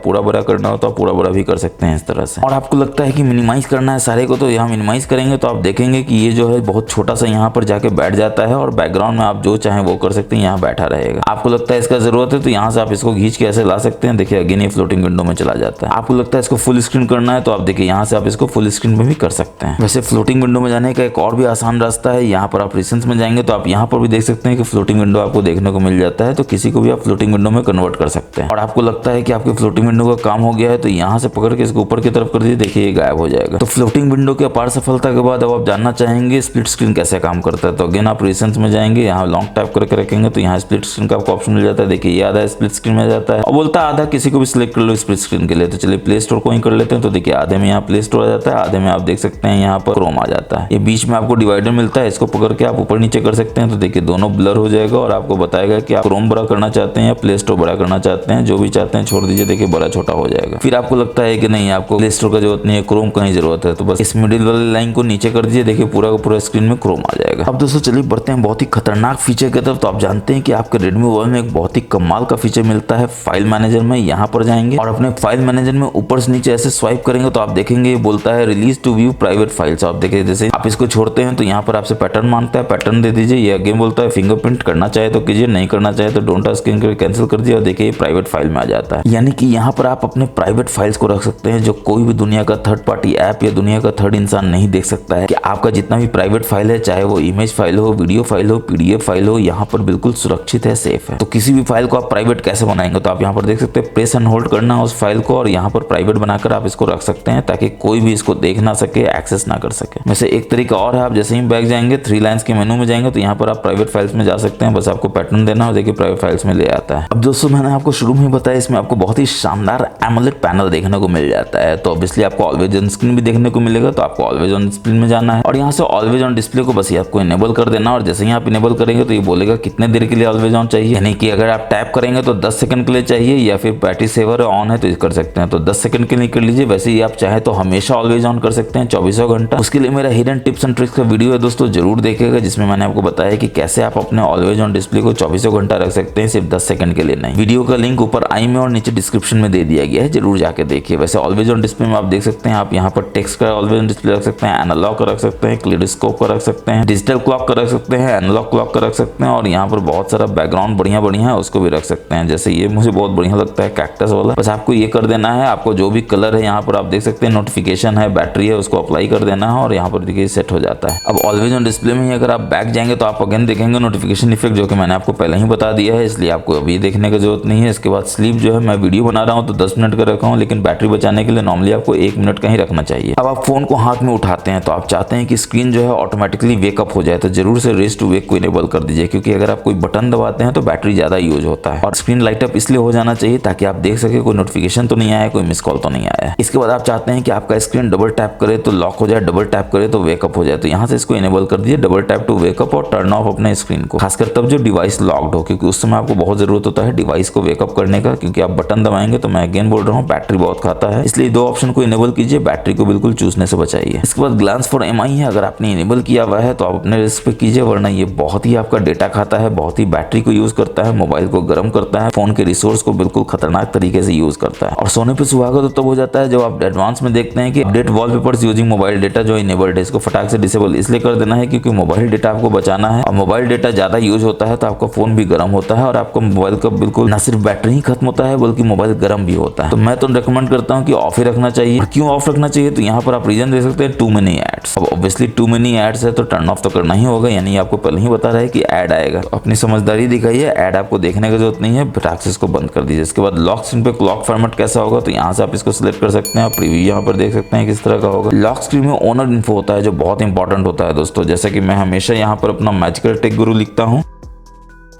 पूरा बड़ा करना हो तो आप पूरा बड़ा भी कर सकते हैं इस तरह से। और आपको लगता है कि मिनिमाइज करना है सारे को, तो यहाँ मिनिमाइज करेंगे तो आप देखेंगे कि ये जो है बहुत छोटा सा यहाँ पर जाके बैठ जाता है और बैकग्राउंड में आप जो चाहें वो कर सकते हैं, यहाँ बैठा रहेगा। आपको लगता है इसका जरूरत है तो यहाँ से आप इसको खींच के ऐसे ला सकते हैं। देखिए अगेन ये फ्लोटिंग विंडो में चला जाता है। आपको लगता है इसको फुल स्क्रीन करना है तो आप देखिए यहाँ से आप इसको फुल स्क्रीन में भी कर सकते हैं। वैसे फ्लोटिंग विंडो में जाने का एक और भी आसान रास्ता है। यहाँ पर आप रिसेंट्स में जाएंगे तो आप यहाँ पर भी देख सकते हैं कि फ्लोटिंग विंडो आपको देखने को मिल जाता है, तो किसी को भी आप फ्लोटिंग विंडो में कन्वर्ट कर सकते हैं। और आपको लगता है कि आपके फ्लोटिंग विंडो का काम हो गया है तो यहाँ से पकड़ के इसको ऊपर की तरफ कर दीजिए, देखिए ये गायब हो जाएगा। तो फ्लोटिंग विंडो की अपार सफलता के बाद अब आप जानना चाहेंगे स्प्लिट स्क्रीन कैसे काम करता है, तो अगेन आप रिसेंट्स में जाएंगे, यहाँ लॉन्ग टैप करके रखेंगे तो यहाँ स्प्लिट स्क्रीन का आपको ऑप्शन मिल जाता है। देखिए ये आधा स्प्लिट स्क्रीन में जाता है और बोलता है आधा किसी को भी सिलेक्ट कर लो स्प्लिट स्क्रीन के लिए। तो चलिए प्ले स्टोर को ही कर लेते हैं। तो देखिए आधे में यहाँ प्ले स्टोर आ जाता है, आधे में आप देख सकते हैं यहाँ पर क्रोम आ जाता है। ये बीच में आपको डिवाइडर मिलता है, इसको पकड़ के आप ऊपर नीचे कर सकते हैं। तो देखिए दोनों ब्लर हो जाएगा और आपको बताएगा कि आप क्रोम बड़ा करना चाहते हैं या प्ले स्टोर बड़ा करना चाहते हैं, जो भी चाहते हैं छोड़ दीजिए। देखिए बड़ा छोटा हो जाएगा। फिर आपको लगता है कि नहीं आपको प्ले स्टोर का जरूरत नहीं है, क्रोम का ही जरूरत है, तो बस इस मिडिल वाली लाइन को नीचे कर दीजिए। देखिए पूरा का पूरा स्क्रीन में क्रोम आ जाएगा। अब दोस्तों चलिए बढ़ते हैं बहुत ही खतरनाक फीचर की तरफ। तो आप जानते हैं कि आपके रेडमी मोबाइल में एक बहुत ही कमाल का फीचर मिलता है फाइल मैनेजर में। यहाँ पर जाएंगे और अपने फाइल मैनेजर में ऊपर से नीचे ऐसे स्वाइप करेंगे तो आप देखेंगे ये बोलता है release to view private files. आप देखिए जैसे आप इसको छोड़ते हैं तो यहाँ पर आपसे पैटर्न मांगता है, पैटर्न दे दीजिए। ये अगेन बोलता है फिंगरप्रिंट करना चाहे तो कीजिए, नहीं करना चाहे तो डोंट टच करके कैंसिल कर दिया और देखिए ये प्राइवेट फाइल में आ जाता है। यानी कि यहाँ पर आप अपने प्राइवेट फाइल्स को रख सकते हैं जो कोई भी दुनिया का थर्ड पार्टी ऐप या दुनिया का थर्ड इंसान नहीं देख सकता है। कि आपका जितना भी प्राइवेट फाइल है, चाहे वो इमेज फाइल हो, वीडियो फाइल हो, पीडीएफ फाइल हो, यहाँ पर बिल्कुल सुरक्षित है, सेफ है। तो किसी भी फाइल को आप प्राइवेट कैसे बनाएंगे तो आप यहाँ पर देख सकते हैं प्रेस एंड होल्ड करना है उस फाइल को और यहाँ पर प्राइवेट बनाकर आप इसको रख सकते हैं ताकि कोई भी इसको देख ना सके, एक्सेस ना कर सके। वैसे एक तरीका और है, आप जैसे ही बैक जाएंगे, थ्री लाइन्स के मेनू में जाएंगे तो यहाँ पर आप प्राइवेट फाइल्स में जा सकते हैं। बस आपको पैटर्न देना हो, देखिए प्राइवेट फाइल्स में ले आता है। अब दोस्तों मैंने आपको शुरू में बताया इसमें आपको बहुत ही शानदार एमोलेड पैनल देखने को मिल जाता है। तो ऑब्वियसली आपको ऑलवेज ऑन स्क्रीन भी देखने को मिलेगा, तो आपको ऑलवेज ऑन स्क्रीन में जाना है और यहाँ से ऑलवेज ऑन डिस्प्ले को बस ये आपको इनेबल कर देना। और जैसे ही आप इनेबल करेंगे तो ये बोलेगा कितने देर के लिए ऑलवेज ऑन चाहिए, यानी कि अगर आप टैप करेंगे तो 10 सेकंड के लिए चाहिए या फिर बैटरी सेवर ऑन है तो कर सकते हैं तो 10 सेकंड के लिए कर लीजिए। वैसे ही आप चाहे तो हमेशा ऑलवेज ऑन कर सकते हैं 24 घंटा। उसके लिए मेरा हिडन टिप्स एंड ट्रिक्स का वीडियो है दोस्तों, जरूर देखिएगा, जिसमें मैंने आपको बताया कि कैसे आप अपने ऑलवेज ऑन डिस्प्ले को 24 घंटा रख सकते हैं, सिर्फ 10 सेकंड के लिए नहीं। वीडियो का लिंक ऊपर आई में और नीचे डिस्क्रिप्शन में दे दिया गया है, जरूर जाके देखिए। वैसे ऑलवेज ऑन डिस्प्ले में आप देख सकते हैं, आप यहाँ पर टेक्स्ट का ऑलवेज ऑन डिस्प्ले रख सकते हैं, एनालॉग का रख सकते हैं, क्लेडोस्कोप का रख सकते हैं, डिजिटल क्लॉक का रख सकते हैं, एनालॉग क्लॉक का रख सकते हैं और यहाँ पर बहुत सारा बैकग्राउंड बढ़िया बढ़िया है उसको भी रख सकते हैं। जैसे ये मुझे बहुत बढ़िया लगता है कैक्टस वाला। बस आपको ये कर देना है, आपको जो भी कलर है यहाँ पर आप देख सकते हैं, नोटिफिकेशन है, बैटरी है, उसको अप्लाई कर देना है और यहाँ पर देखिए सेट हो जाता है। अब ऑलवेज ऑन डिस्प्ले में ही अगर आप बैक जाएंगे तो आप अगेन देखेंगे नोटिफिकेशन इफेक्ट, जो कि मैंने आपको पहले ही बता दिया है, इसलिए आपको अभी देखने की जरूरत नहीं है। इसके बाद स्लीप जो है मैं वीडियो बना रहा हूँ तो 10 मिनट का रखा हूँ, लेकिन बैटरी बचाने के लिए नॉर्मली आपको 1 मिनट का ही रखना चाहिए। अब आप फोन को हाथ में उठाते हैं तो आप चाहते हैं कि स्क्रीन जो है ऑटोमेटिकली वेकअप हो जाए, तो जरूर से रेस टू वेक को इनेबल कर दीजिए, क्योंकि अगर आप कोई बटन दबाते हैं तो बैटरी ज्यादा यूज होता है। और स्क्रीन लाइट अप इसलिए हो जाना चाहिए ताकि आप देख सके कोई नोटिफिकेशन तो नहीं आया, कोई मिस कॉल तो नहीं आया। इसके बाद आप चाहते हैं कि आपका स्क्रीन डबल टैप करे तो लॉक हो जाए, डबल टैप करे तो वेकअप हो जाए, तो यहाँ से इसको इनेबल कर दीजिए, डबल टैप टू वेकअप, और टर्न ऑफ अपने स्क्रीन को, खासकर तब जो डिवाइस लॉक्ड हो, क्योंकि उस समय आपको बहुत जरूरत होता है डिवाइस को वेकअप करने का, क्योंकि आप बटन दबाएंगे तो मैं अगेन बोल रहा हूँ बैटरी बहुत खाता है। इसलिए दो ऑप्शन को इनेबल कीजिए, बैटरी को बिल्कुल चूसने से बचाइए। इसके बाद ग्लांस फॉर एमआई है, अगर आपने इनेबल किया हुआ है तो आप अपने रिस्क पे कीजिए, वरना ये बहुत ही आपका डेटा खाता है, बहुत ही बैटरी को यूज करता है, मोबाइल को गर्म करता है, फोन के रिसोर्स को बिल्कुल खतरनाक तरीके से यूज करता है। और सोने पे सुहागा तो तब हो जाता है जब आप एडवांस में देखते हैं कि update wallpapers using mobile data जो इनेबल्ड है, इसको फटाक से डिसेबल इनेबल इसलिए कर देना है क्योंकि मोबाइल डेटा आपको बचाना है, और मोबाइल डेटा ज्यादा यूज होता है तो आपका फोन भी गर्म होता है और आपका मोबाइल का बिल्कुल न सिर्फ बैटरी ही खत्म होता है बल्कि मोबाइल गर्म भी होता है। तो मैं तो रिकमेंड करता हूँ कि ऑफ ही रखना चाहिए। और क्यों ऑफ रखना चाहिए, तो यहाँ पर आप रीजन दे सकते हैं, टू मेनी एड्स। अब ऑब्वियसली टू मेनी एड्स है तो टर्न ऑफ तो करना ही होगा, यानी आपको पहले ही बता रहा है कि ऐड आएगा। तो अपनी समझदारी दिखाइए, ऐड आपको देखने की जरूरत नहीं है, फटाक से इसको बंद कर दीजिए। इसके बाद लॉक स्क्रीन पे क्लॉक फॉर्मेट कैसा होगा, तो यहाँ से आप इसको सिलेक्ट कर सकते हैं। प्रीव्यू यहाँ पर देख सकते हैं किस तरह का होगा। लॉक स्क्रीन में ओनर इन्फो होता है जो बहुत इंपॉर्टेंट होता है दोस्तों। जैसे कि मैं हमेशा यहाँ पर अपना मैजिकल टेक गुरु लिखता हूँ,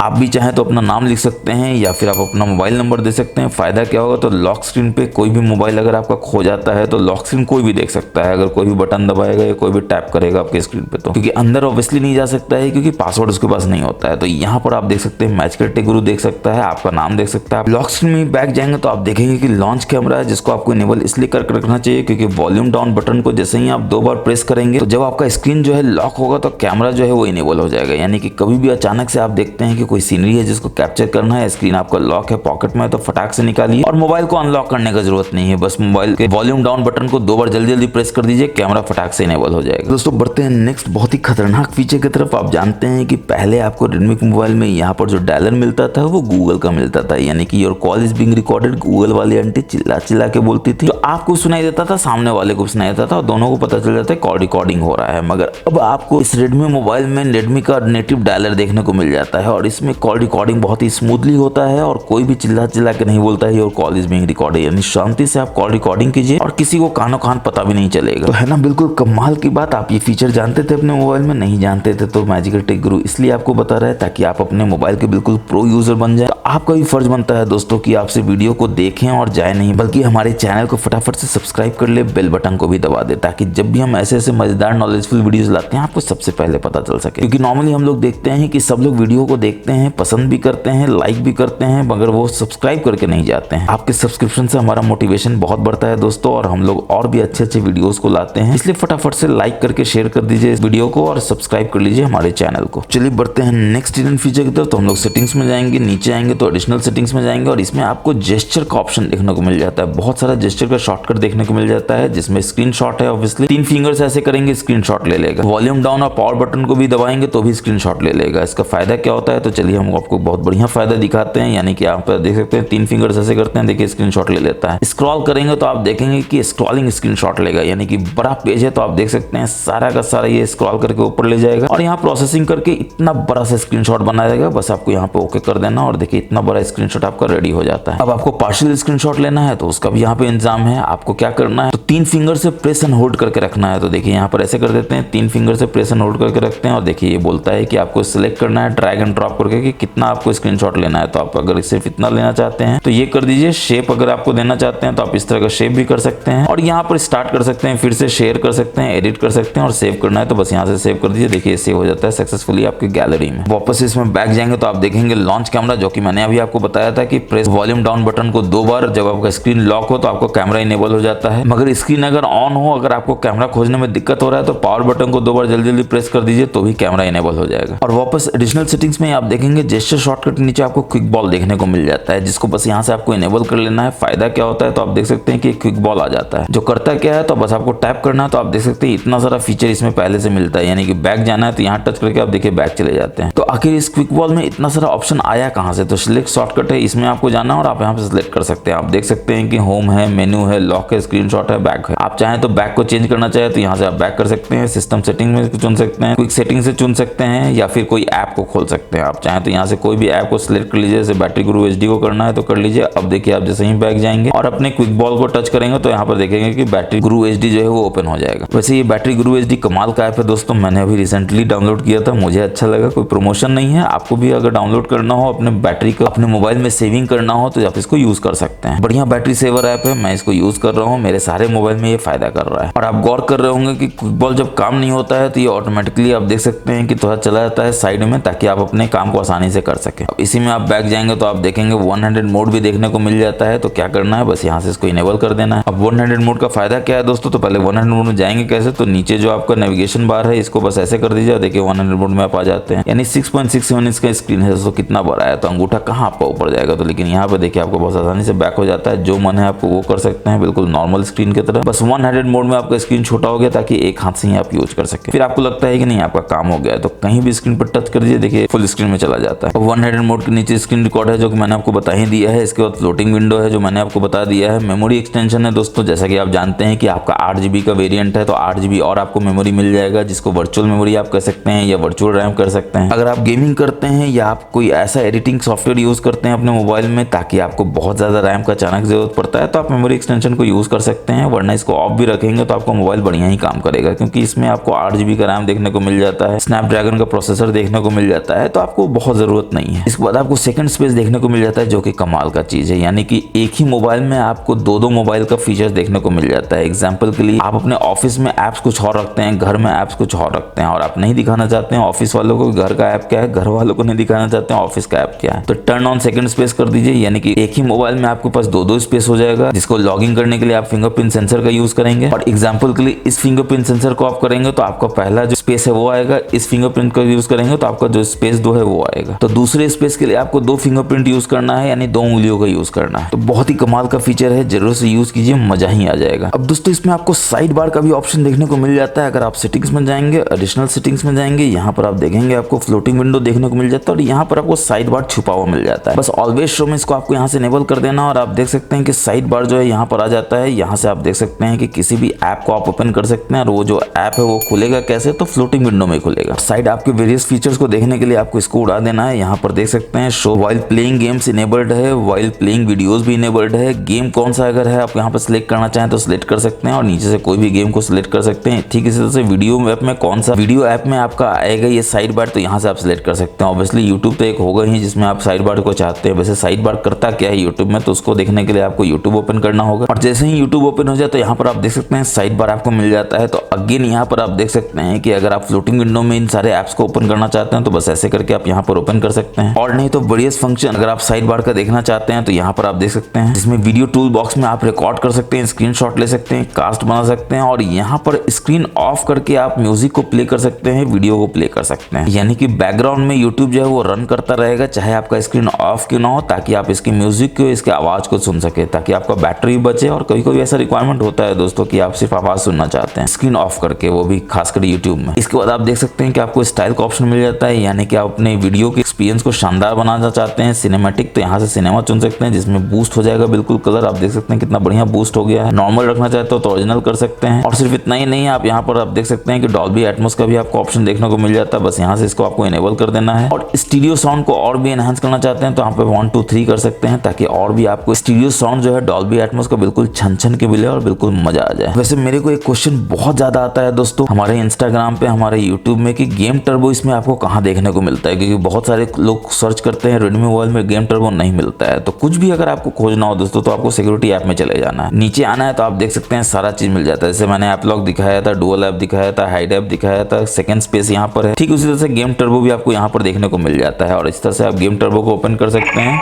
आप भी चाहें तो अपना नाम लिख सकते हैं या फिर आप अपना मोबाइल नंबर दे सकते हैं। फायदा क्या होगा, तो लॉक स्क्रीन पे कोई भी मोबाइल अगर आपका खो जाता है तो लॉक स्क्रीन कोई भी देख सकता है, अगर कोई भी बटन दबाएगा या कोई भी टैप करेगा आपके स्क्रीन पे, तो क्योंकि अंदर ऑब्वियसली नहीं जा सकता है क्योंकि पासवर्ड उसके पास नहीं होता है। तो यहाँ पर आप देख सकते हैं मैजिकल टेक गुरु देख सकता है, आपका नाम देख सकता है। लॉक स्क्रीन में बैक जाएंगे तो आप देखेंगे कि लॉन्च कैमरा है जिसको आपको इनेबल इसलिए करके रखना चाहिए क्योंकि वॉल्यूम डाउन बटन को जैसे ही आप 2 बार प्रेस करेंगे तो जब आपका स्क्रीन जो है लॉक होगा तो कैमरा जो है वो इनेबल हो जाएगा। यानी कि कभी भी अचानक से आप देखते हैं कि कोई सीनरी है जिसको कैप्चर करना है, स्क्रीन आपका लॉक है, पॉकेट में है, तो फटाक से निकालिए और मोबाइल को अनलॉक करने का जरूरत नहीं है। बस मोबाइल के वॉल्यूम डाउन बटन को 2 बार जल्दी जल्दी प्रेस कर दीजिए, कैमरा फटाक से इनेबल हो जाएगा। दोस्तों बढ़ते हैं नेक्स्ट बहुत ही खतरनाक फीचर की तरफ। आप जानते हैं कि पहले आपको रेडमी के मोबाइल में यहाँ पर जो डायलर मिलता था वो गूगल का मिलता था, यानी कि your call is being recorded. Google वाली आंटी चिल्ला चिल्ला के बोलती थी, तो आपको सुनाई देता था, सामने वाले को सुनाई देता था और दोनों को पता चल जाता है कॉल रिकॉर्डिंग हो रहा है। मगर अब आपको इस रेडमी मोबाइल में रेडमी का नेटिव डायलर देखने को मिल जाता है और इसमें कॉल रिकॉर्डिंग बहुत ही स्मूथली होता है और कोई भी चिल्ला चिल्ला के नहीं बोलता है your call is being recorded, यानी शांति से आप कॉल रिकॉर्डिंग कीजिए और किसी को कानो कान पता भी नहीं चलेगा। तो है ना बिल्कुल कमाल की बात। आप ये फीचर जानते थे अपने मोबाइल में? नहीं जानते थे तो मैजिकल टेक गुरु इसलिए आपको बता रहा है ताकि आप अपने मोबाइल के बिल्कुल प्रो यूजर बन जाए। तो आपका भी फर्ज बनता है दोस्तों कि आपसे वीडियो को देखें और जाए नहीं, बल्कि हमारे चैनल को फटाफट से सब्सक्राइब कर ले, बेल बटन को भी दबा दे ताकि जब भी हम ऐसे ऐसे मजेदार नॉलेजफुल वीडियोस लाते हैं आपको सबसे पहले पता चल सके। क्योंकि नॉर्मली हम लोग देखते हैं कि सब लोग वीडियो को देखते हैं, पसंद भी करते हैं, लाइक भी करते हैं, मगर वो सब्सक्राइब करके नहीं जाते हैं। आपके सब्सक्रिप्शन से हमारा मोटिवेशन बहुत बढ़ता है दोस्तों और हम लोग और भी अच्छे अच्छे वीडियोस को लाते हैं, इसलिए फटाफट से लाइक करके शेयर कर दीजिए इस वीडियो को और सब्सक्राइब कर लीजिए हमारे चैनल को। चलिए बढ़ते हैं नेक्स्ट हिडन फीचर की तरफ। तो हम लोग सेटिंग्स में जाएंगे, नीचे आएंगे तो एडिशनल सेटिंग्स में जाएंगे और इसमें आपको जेस्चर का ऑप्शन देखने को मिल जाता है। बहुत सारा जेस्चर का शॉर्टकट देखने को मिल जाता है जिसमें स्क्रीनशॉट है। ऑब्वियसली 3 फिंगर्स ऐसे करेंगे स्क्रीनशॉट ले लेगा। वॉल्यूम डाउन और पावर बटन को भी दबाएंगे तो भी स्क्रीनशॉट ले लेगा। इसका फायदा क्या होता है, तो चलिए हम आपको बहुत बढ़िया फायदा दिखाते हैं। यानी कि आप देख सकते हैं 3 फिंगर्स ऐसे करते हैं, देखिए स्क्रीनशॉट ले लेता है। स्क्रॉल करेंगे तो आप देखेंगे कि स्क्रॉलिंग स्क्रीनशॉट लेगा, यानी कि बड़ा पेज है तो आप देख सकते हैं सारा का सारा ये स्क्रॉल करके ऊपर ले जाएगा और यहाँ प्रोसेसिंग करके इतना बड़ा सा स्क्रीनशॉट बना देगा। बस आपको यहाँ पे ओके कर देना और देखिए इतना बड़ा स्क्रीनशॉट आपका रेडी हो जाता है। अब आपको पार्शियल स्क्रीनशॉट लेना है तो उसका भी यहाँ पे इंतजाम है। आपको क्या करना है, तो 3 फिंगर से प्रेस एंड होल्ड करके रखना है। तो देखिए यहाँ पर ऐसे कर देते हैं, 3 फिंगर से प्रेस एंड होल्ड करके रखते हैं और देखिए ये बोलता है कि आपको सिलेक्ट करना है ड्रैग एंड ड्रॉप करके कि कितना आपको स्क्रीनशॉट लेना है। तो आप अगर सिर्फ इतना लेना चाहते हैं तो ये कर दीजिए। शेप अगर आपको देना चाहते हैं तो आप इस तरह का शेप भी कर सकते हैं और यहाँ पर स्टार्ट कर सकते हैं, फिर से शेयर कर सकते हैं, एडिट कर सकते हैं और सेव करना है तो बस यहाँ से सेव कर दीजिए। देखिए सेव हो जाता है सक्सेसफुली आपकी गैलरी में। वापस इसमें बैक जाएंगे तो आप देखेंगे लॉन्च कैमरा, जो कि मैंने अभी आपको बताया था कि प्रेस वॉल्यूम डाउन बटन को 2 बार, जब आपका स्क्रीन लॉक हो तो आपको कैमरा इनेबल हो जाता है। मगर स्क्रीन अगर ऑन हो, अगर आपको कैमरा खोजने में दिक्कत हो रहा है तो पावर बटन को 2 बार जल्दी जल्दी प्रेस कर दीजिए तो भी कैमरा इनेबल हो जाएगा। और वापस एडिशनल सेटिंग्स में आप देखेंगे जेस्चर शॉर्टकट नीचे आपको क्विक बॉल देखने को मिल जाता है, जिसको बस यहाँ से आपको इनेबल कर लेना है। फायदा क्या होता है, तो आप देख सकते हैं कि क्विक बॉल आ जाता है। जो करता क्या है, तो बस आपको टैप करना है तो आप देख सकते हैं इतना सारा फीचर इसमें पहले से मिलता है। यानी कि बैक जाना है तो यहाँ टच करके आप देखिए बैक चले जाते हैं। तो आखिर इस क्विक बॉल में इतना सारा ऑप्शन आया कहाँ से, तो सिलेक्ट शॉर्टकट है, इसमें आपको जाना और आप यहाँ पे सिलेक्ट कर सकते हैं। आप देख सकते हैं कि होम है, मेन्यू है, लॉक है, स्क्रीनशॉट है, बैक है। आप चाहें तो बैक को चेंज करना चाहे तो यहाँ से आप बैक कर सकते हैं। सिस्टम सेटिंग में चुन सकते हैं, क्विक सेटिंग से चुन सकते हैं या फिर कोई ऐप को खोल सकते हैं। आप चाहें तो यहाँ से कोई भी ऐप को सिलेक्ट कर लीजिए, जैसे बैटरी गुरु HD को करना है तो कर लीजिए। अब देखिए आप जैसे ही बैक जाएंगे और अपने क्विक बॉल को टच करेंगे तो यहाँ पर देखेंगे कि बैटरी गुरु HD जो है वो ओपन हो जाएगा। वैसे ये बैटरी गुरु HD कमाल का ऐप है दोस्तों, मैंने अभी रिसेंटली डाउनलोड किया था, मुझे अच्छा लगा। कोई प्रमोशन नहीं है, आपको भी अगर डाउनलोड करना हो, अपने बैटरी को अपने मोबाइल में सेविंग करना हो तो आप इसको यूज कर सकते हैं। बढ़िया बैटरी सेवर ऐप है, मैं इसको यूज कर रहा हूँ, मेरे सारे मोबाइल में ये फायदा कर रहा है। और आप गौर कर रहे होंगे कि क्विक बॉल जब काम नहीं होता है तो ये ऑटोमेटिकली आप देख सकते हैं कि थोड़ा चला जाता है साइड में, ताकि आप अपने काम काम को आसानी से कर सके। अब इसी में आप बैक जाएंगे तो आप देखेंगे 100 मोड भी देखने को मिल जाता है। तो क्या करना है, बस यहाँ से इसको इनेबल कर देना है। अब 100 मोड का फायदा क्या है दोस्तों, तो पहले 100 मोड में जाएंगे कैसे, तो नीचे जो आपका नेविगेशन बार है इसको बस ऐसे कर दीजिए। देखिए 100 मोड में आप आ जाते हैं, यानी 6.67 इसका स्क्रीन है दोस्तों, कितना बड़ा है। तो अंगूठा कहाँ आपका ऊपर जाएगा, तो लेकिन यहाँ पे देखिए आपको बहुत आसानी से बैक हो जाता है। जो मन है आपको वो कर सकते हैं, बिल्कुल नॉर्मल स्क्रीन की तरह। बस 100 मोड में आपका स्क्रीन छोटा हो गया ताकि एक हाथ से ही आप यूज कर सके। फिर आपको लगता है कि नहीं आपका काम हो गया है, तो कहीं भी स्क्रीन पर टच कर दीजिए, देखिए फुल स्क्रीन में चला जाता है। 100 मोड के नीचे स्क्रीन रिकॉर्ड है जो कि मैंने आपको बता ही दिया है। इसके बाद फ्लोटिंग विंडो है जो मैंने आपको बता दिया है। मेमोरी एक्सटेंशन है दोस्तों, जैसा कि आप जानते हैं कि आपका 8 GB का वेरिएंट है, तो 8 GB और आपको मेमोरी मिल जाएगा, जिसको वर्चुअल मेमोरी आप कह सकते हैं या वर्चुअल रैम कर सकते हैं। अगर आप गेमिंग करते हैं या आप कोई ऐसा एडिटिंग सॉफ्टवेयर यूज करते हैं अपने मोबाइल में ताकि आपको बहुत ज्यादा रैम का अचानक जरूरत पड़ता है, तो आप मेमोरी एक्सटेंशन को यूज कर सकते हैं। वरना इसको ऑफ भी रखेंगे तो आपका मोबाइल बढ़िया ही काम करेगा, क्योंकि इसमें आपको 8 GB का रैम देखने को मिल जाता है, स्नैपड्रैगन का प्रोसेसर देखने को मिल जाता है, तो आपको बहुत जरूरत नहीं है। इसके बाद आपको सेकंड स्पेस देखने को मिल जाता है, जो कि कमाल का चीज है। यानी कि एक ही मोबाइल में आपको दो मोबाइल का फीचर्स देखने को मिल जाता है। एग्जाम्पल के लिए आप अपने ऑफिस में एप्स कुछ और रखते हैं, घर में एप्स कुछ और रखते हैं, और आप नहीं दिखाना चाहते हैं ऑफिस वालों को घर का ऐप क्या है, घर वालों को नहीं दिखाना चाहते हैं ऑफिस का ऐप क्या है, तो टर्न ऑन सेकंड स्पेस कर दीजिए। यानी कि एक ही मोबाइल में आपके पास दो स्पेस हो जाएगा, जिसको लॉगिन करने के लिए आप फिंगरप्रिंट सेंसर का यूज करेंगे। और एग्जाम्पल के लिए इस फिंगरप्रिंट सेंसर को आप करेंगे तो आपका पहला जो स्पेस है वो आएगा, इस फिंगरप्रिंट का यूज करेंगे तो आपका जो स्पेस 2 है वो आएगा। तो दूसरे स्पेस के लिए आपको 2 फिंगरप्रिंट यूज करना है, यानी 2 उंगलियों का यूज करना है। तो बहुत ही कमाल का फीचर है, जरूर से यूज कीजिए, मजा ही आ जाएगा। अब दोस्तों इसमें आपको साइड बार का भी ऑप्शन देखने को मिल जाता है। अगर आप सेटिंग्स में जाएंगे, एडिशनल सेटिंग्स में जाएंगे, यहाँ पर आप देखेंगे आपको फ्लोटिंग विंडो देखने को मिल जाता है, और यहाँ पर आपको साइड बार छुपा हुआ मिल जाता है। बस ऑलवेज शो में इसको आपको यहाँ से इनेबल कर देना, और आप देख सकते हैं कि साइड बार जो है यहाँ पर आ जाता है। यहाँ से आप देख सकते हैं कि किसी भी ऐप को आप ओपन कर सकते हैं, और वो जो ऐप है वो खुलेगा कैसे, तो फ्लोटिंग विंडो में खुलेगा। साइड आपके वेरियस फीचर्स को देखने के लिए आपको इसको उड़ा देना है। यहाँ पर देख सकते हैं show while playing games enabled है, वाइल प्लेइंग वीडियोस भी इनेबल्ड है। गेम कौन सा अगर है आप यहाँ पर सिलेक्ट करना चाहें तो सिलेक्ट कर सकते हैं, और नीचे से कोई भी गेम को सिलेक्ट कर सकते हैं। ठीक इसी तरह से वीडियो ऐप में कौन सा वीडियो ऐप में आपका आएगा ये साइड बार, तो यहाँ से आप सिलेक्ट कर सकते हैं। ऑब्वियसली यूट्यूब तो एक होगा ही जिसमें आप साइड बार को चाहते हैं। वैसे साइड बार करता क्या है यूट्यूब में, तो उसको देखने के लिए आपको यूट्यूब ओपन करना होगा, और जैसे ही यूट्यूब ओपन हो जाए तो यहाँ पर आप देख सकते हैं साइड बार आपको मिल जाता है। तो अगेन यहाँ पर आप देख सकते हैं कि अगर आप फ्लोटिंग विंडो में इन सारे ऐप्स को ओपन करना चाहते हैं तो बस ऐसे करके आप यहाँ पर ओपन कर सकते हैं। और नहीं तो बढ़िया फंक्शन अगर आप साइड बार का देखना चाहते हैं तो यहाँ पर आप देख सकते हैं, जिसमें वीडियो टूल बॉक्स में आप रिकॉर्ड कर सकते हैं, स्क्रीनशॉट ले सकते हैं, कास्ट बना सकते हैं, और यहाँ पर स्क्रीन ऑफ करके आप म्यूजिक को प्ले कर सकते हैं, वीडियो को प्ले कर सकते हैं। यानी कि बैकग्राउंड में यूट्यूब जो है वो रन करता रहेगा, चाहे आपका स्क्रीन ऑफ क्यों ना हो, ताकि आप इसकी म्यूजिक को, इसके आवाज को सुन सके, ताकि आपका बैटरी बचे। और कभी कभी ऐसा रिक्वायरमेंट होता है दोस्तों कि आप सिर्फ आवाज सुनना चाहते हैं स्क्रीन ऑफ करके, वो भी खासकर यूट्यूब में। इसके बाद आप देख सकते हैं कि आपको स्टाइल का ऑप्शन मिल जाता है, यानी कि आप अपने वीडियो के एक्सपीरियंस को शानदार बनाना चाहते हैं, सिनेमैटिक, तो यहाँ से सिनेमा चुन सकते हैं, जिसमें बूस्ट हो जाएगा बिल्कुल कलर। आप देख सकते हैं कितना बढ़िया बूस्ट हो गया है। नॉर्मल रखना चाहते हो तो ओरिजिनल कर सकते हैं। और सिर्फ इतना ही नहीं है, आप यहाँ पर आप देख सकते हैं कि डॉल्बी एटमॉस का भी आपको ऑप्शन देखने को मिल जाता है। बस यहाँ से इसको आपको इनेबल कर देना है। और स्टीरियो साउंड को और भी एनहांस करना चाहते हैं तो यहाँ पे 1 2 3 कर सकते हैं, ताकि और भी आपको स्टीरियो साउंड जो है डॉल्बी एटमॉस का बिल्कुल छन छन के मिले और बिल्कुल मजा आ जाए। वैसे मेरे को एक क्वेश्चन बहुत ज्यादा आता है दोस्तों हमारे इंस्टाग्राम पे, हमारे यूट्यूब में, कि गेम टर्बो इसमें आपको कहाँ देखने को मिलता है, क्योंकि बहुत सारे लोग सर्च करते हैं रेडमी मोबाइल में गेम टर्बो नहीं मिलता है। तो कुछ भी अगर आपको खोजना हो दोस्तों तो आपको सिक्योरिटी ऐप में चले जाना है, नीचे आना है, तो आप देख सकते हैं सारा चीज मिल जाता है। जैसे मैंने ऐप लॉक दिखाया था, डुअल ऐप दिखाया था, हाइड ऐप दिखाया था, सेकंड स्पेस यहाँ पर है, ठीक उसी तरह से गेम टर्बो भी आपको यहाँ पर देखने को मिल जाता है। और इस तरह से आप गेम टर्बो को ओपन कर सकते हैं,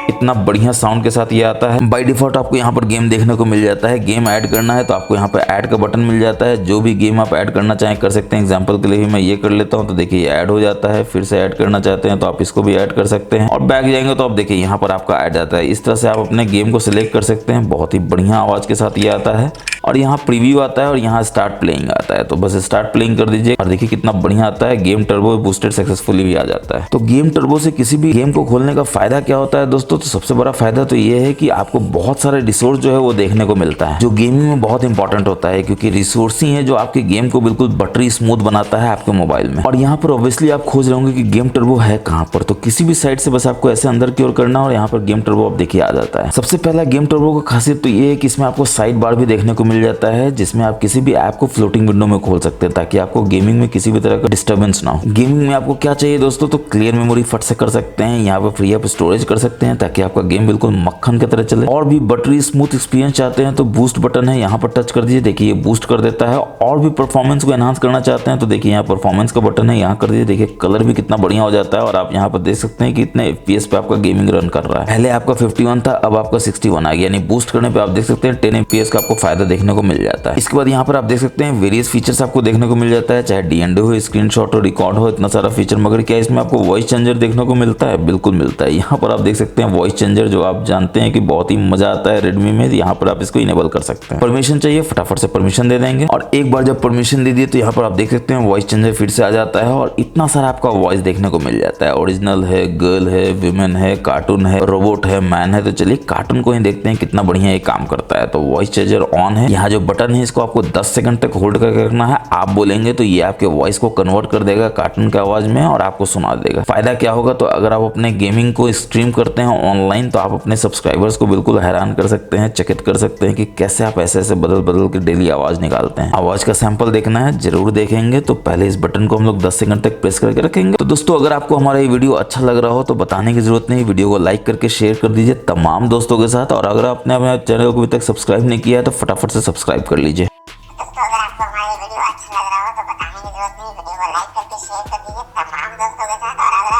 इतना बढ़िया साउंड के साथ ये आता है। बाय डिफॉल्ट आपको यहाँ पर गेम देखने को मिल जाता है। गेम ऐड करना है तो आपको यहाँ पर ऐड का बटन मिल जाता है, जो भी गेम आप ऐड करना चाहें कर सकते हैं। एग्जांपल के लिए भी मैं ये कर लेता हूँ, तो देखिए ये ऐड हो जाता है। फिर से ऐड करना चाहते हैं तो आप इसको भी ऐड कर सकते हैं, और बैक जाएंगे तो आप देखिए यहाँ पर आपका ऐड जाता है। इस तरह से आप अपने गेम को सिलेक्ट कर सकते हैं, बहुत ही बढ़िया आवाज के साथ ये आता है। और यहाँ प्रीव्यू आता है और यहाँ स्टार्ट प्लेइंग आता है, तो बस स्टार्ट प्लेइंग कर दीजिए और देखिए कितना बढ़िया आता है। गेम टर्बो बूस्टेड सक्सेसफुली भी आ जाता है। तो गेम टर्बो से किसी भी गेम को खोलने का फायदा क्या होता है दोस्तों, तो सबसे बड़ा फायदा तो ये है कि आपको बहुत सारे रिसोर्स जो है वो देखने को मिलता है, जो गेमिंग में बहुत इंपॉर्टेंट होता है, क्योंकि रिसोर्स ही है जो आपके गेम को बिल्कुल बटरी स्मूथ बनाता है आपके मोबाइल में। और यहाँ पर ऑब्वियसली आप खोज रहे होंगे कि गेम टर्बो है कहाँ पर, तो किसी भी साइट से बस आपको ऐसे अंदर की ओर करना और यहाँ पर गेम टर्बो आप देखिए आ जाता है। सबसे पहला गेम टर्बो का खासियत तो ये है कि इसमें आपको साइड बार भी देखने को मिल जाता है, जिसमें आप किसी भी ऐप को फ्लोटिंग विंडो में खोल सकते हैं, ताकि आपको गेमिंग में किसी भी तरह का डिस्टर्बेंस ना हो। गेमिंग में आपको क्या चाहिए दोस्तों, तो क्लियर मेमोरी फट से कर सकते हैं, यहाँ पर फ्री अप स्टोरेज कर सकते हैं, ताकि ताकि आपका गेम बिल्कुल मक्खन की तरह चले। और भी बटरी स्मूथ एक्सपीरियंस चाहते हैं तो बूस्ट बटन है, यहाँ पर टच कर दीजिए, देखिए ये बूस्ट कर देता है। और भी परफॉर्मेंस को एनहांस करना चाहते हैं तो देखिए यहाँ परफॉर्मेंस का बटन है, यहाँ कर दीजिए, देखिए कलर भी कितना बढ़िया हो जाता है। और आप यहाँ पर देख सकते हैं कि इतने FPS पे आपका गेमिंग रन कर रहा है। पहले आपका 51 था, अब आपका 61 आ गया, यानी बूस्ट करने पे आप देख सकते हैं 10 FPS का आपको फायदा देखने को मिल जाता है। इसके बाद यहाँ पर आप देख सकते हैं वेरियस फीचर्स आपको देखने को मिल जाता है, चाहे DND हो, स्क्रीनशॉट हो, रिकॉर्ड हो, इतना सारा फीचर। मगर क्या इसमें आपको वॉइस चेंजर देखने को मिलता है? बिल्कुल मिलता है। यहाँ पर आप देख सकते हैं वॉइस चेंजर, जो आप जानते हैं कि बहुत ही मजा आता है रेडमी में, यहाँ पर आप इसको इनेबल कर सकते हैं। परमिशन चाहिए, फटाफट से परमिशन दे देंगे। और एक बार जब परमिशन दे दिए तो यहाँ पर आप देख सकते हैं वॉइस चेंजर फिर से आ जाता है और इतना सारा आपका वॉइस देखने को मिल जाता है। ओरिजिनल है, गर्ल है, विमेन है, कार्टून है, रोबोट है, मैन है। तो चलिए कार्टून को ही देखते हैं कितना बढ़िया ये काम करता है। तो वॉइस चेंजर ऑन है, यहाँ जो बटन है इसको आपको 10 सेकंड तक होल्ड करके रखना है। आप बोलेंगे तो ये आपके वॉइस को कन्वर्ट कर देगा कार्टून की आवाज में और आपको सुना देगा। फायदा क्या होगा, तो अगर आप अपने गेमिंग को स्ट्रीम करते हैं ऑनलाइन तो आप अपने सब्सक्राइबर्स को बिल्कुल हैरान कर सकते हैं, चकित कर सकते हैं कि कैसे आप ऐसे ऐसे बदल बदल के डेली आवाज निकालते हैं। आवाज का सैंपल देखना है, जरूर देखेंगे। तो पहले इस बटन को हम लोग 10 सेकंड तक प्रेस करके रखेंगे। तो दोस्तों अगर आपको हमारा ये वीडियो अच्छा लग रहा हो तो बताने की जरूरत नहीं, वीडियो को लाइक करके शेयर कर दीजिए तमाम दोस्तों के साथ। और अगर आपने अपने चैनल को अभी तक सब्सक्राइब नहीं किया है तो फटाफट से सब्सक्राइब कर लीजिए। दोस्तों अगर आपको हमारा ये वीडियो अच्छा लग रहा हो तो बताने की जरूरत नहीं, वीडियो को लाइक करके शेयर कर दीजिए तमाम दोस्तों के साथ। और अगर आपने हमारे चैनल को अभी तक सब्सक्राइब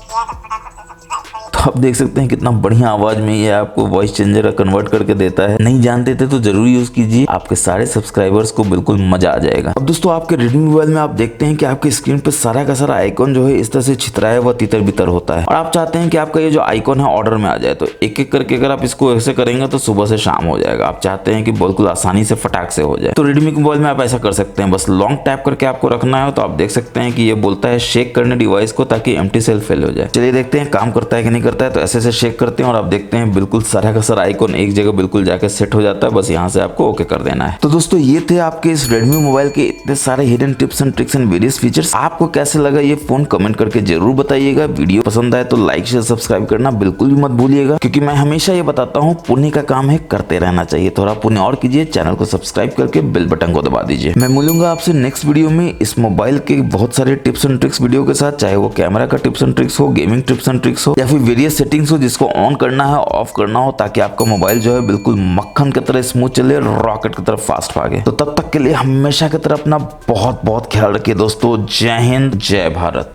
नहीं किया तो फटाफट से सब्सक्राइब करिए। तो आप देख सकते हैं कितना बढ़िया आवाज में ये आपको वॉइस चेंजर कन्वर्ट करके देता है। नहीं जानते थे तो जरूर यूज कीजिए, आपके सारे सब्सक्राइबर्स को बिल्कुल मजा आ जाएगा। अब दोस्तों आपके रेडमी मोबाइल में आप देखते हैं कि आपके स्क्रीन पे सारा का सारा आइकॉन जो है इस तरह से छितराया हुआ तितर बितर होता है। और आप चाहते हैं कि आपका ये जो आइकॉन है ऑर्डर में आ जाए, तो एक एक करके अगर आप इसको ऐसे करेंगे तो सुबह से शाम हो जाएगा। आप चाहते हैं कि बिल्कुल आसानी से फटाक से हो जाए, तो रेडमी के मोबाइल में आप ऐसा कर सकते हैं। बस लॉन्ग टैप करके आपको रखना है। तो आप देख सकते हैं कि ये बोलता है शेक करने डिवाइस को ताकि एम्प्टी सेल फेल हो जाए। चलिए देखते हैं काम करता है कि नहीं करता है। तो ऐसे ऐसे शेक करते हैं और आप देखते हैं बिल्कुल सारा का सारा आइकॉन एक जगह बिल्कुल जाकर सेट हो जाता है। बस यहाँ से आपको ओके कर देना है। तो दोस्तों ये थे आपके इस रेडमी मोबाइल के इतने सारे hidden tips and tricks and various features. आपको कैसे लगा ये फोन कमेंट करके जरूर बताइएगा। वीडियो पसंद आए तो लाइक शेयर सब्सक्राइब करना बिल्कुल भी मत भूलिएगा, क्योंकि मैं हमेशा ये बताता हूँ पुण्य का काम है करते रहना चाहिए। थोड़ा पुण्य और कीजिए, चैनल को सब्सक्राइब करके बेल बटन को दबा दीजिए। मैं मिलूंगा आपसे नेक्स्ट वीडियो में इस मोबाइल के बहुत सारे टिप्स एंड ट्रिक्स वीडियो के साथ, चाहे वो कैमरा का टिप्स एंड ट्रिक्स हो, गेमिंग टिप्स एंड ट्रिक्स हो, या फिर वेरियस सेटिंग्स हो जिसको ऑन करना है ऑफ करना हो, ताकि आपका मोबाइल जो है बिल्कुल मक्खन की तरह स्मूथ चले, रॉकेट की तरह फास्ट भागे। तो तब तक के लिए हमेशा की तरह अपना बहुत बहुत ख्याल रखिए दोस्तों। जय हिंद, जय भारत।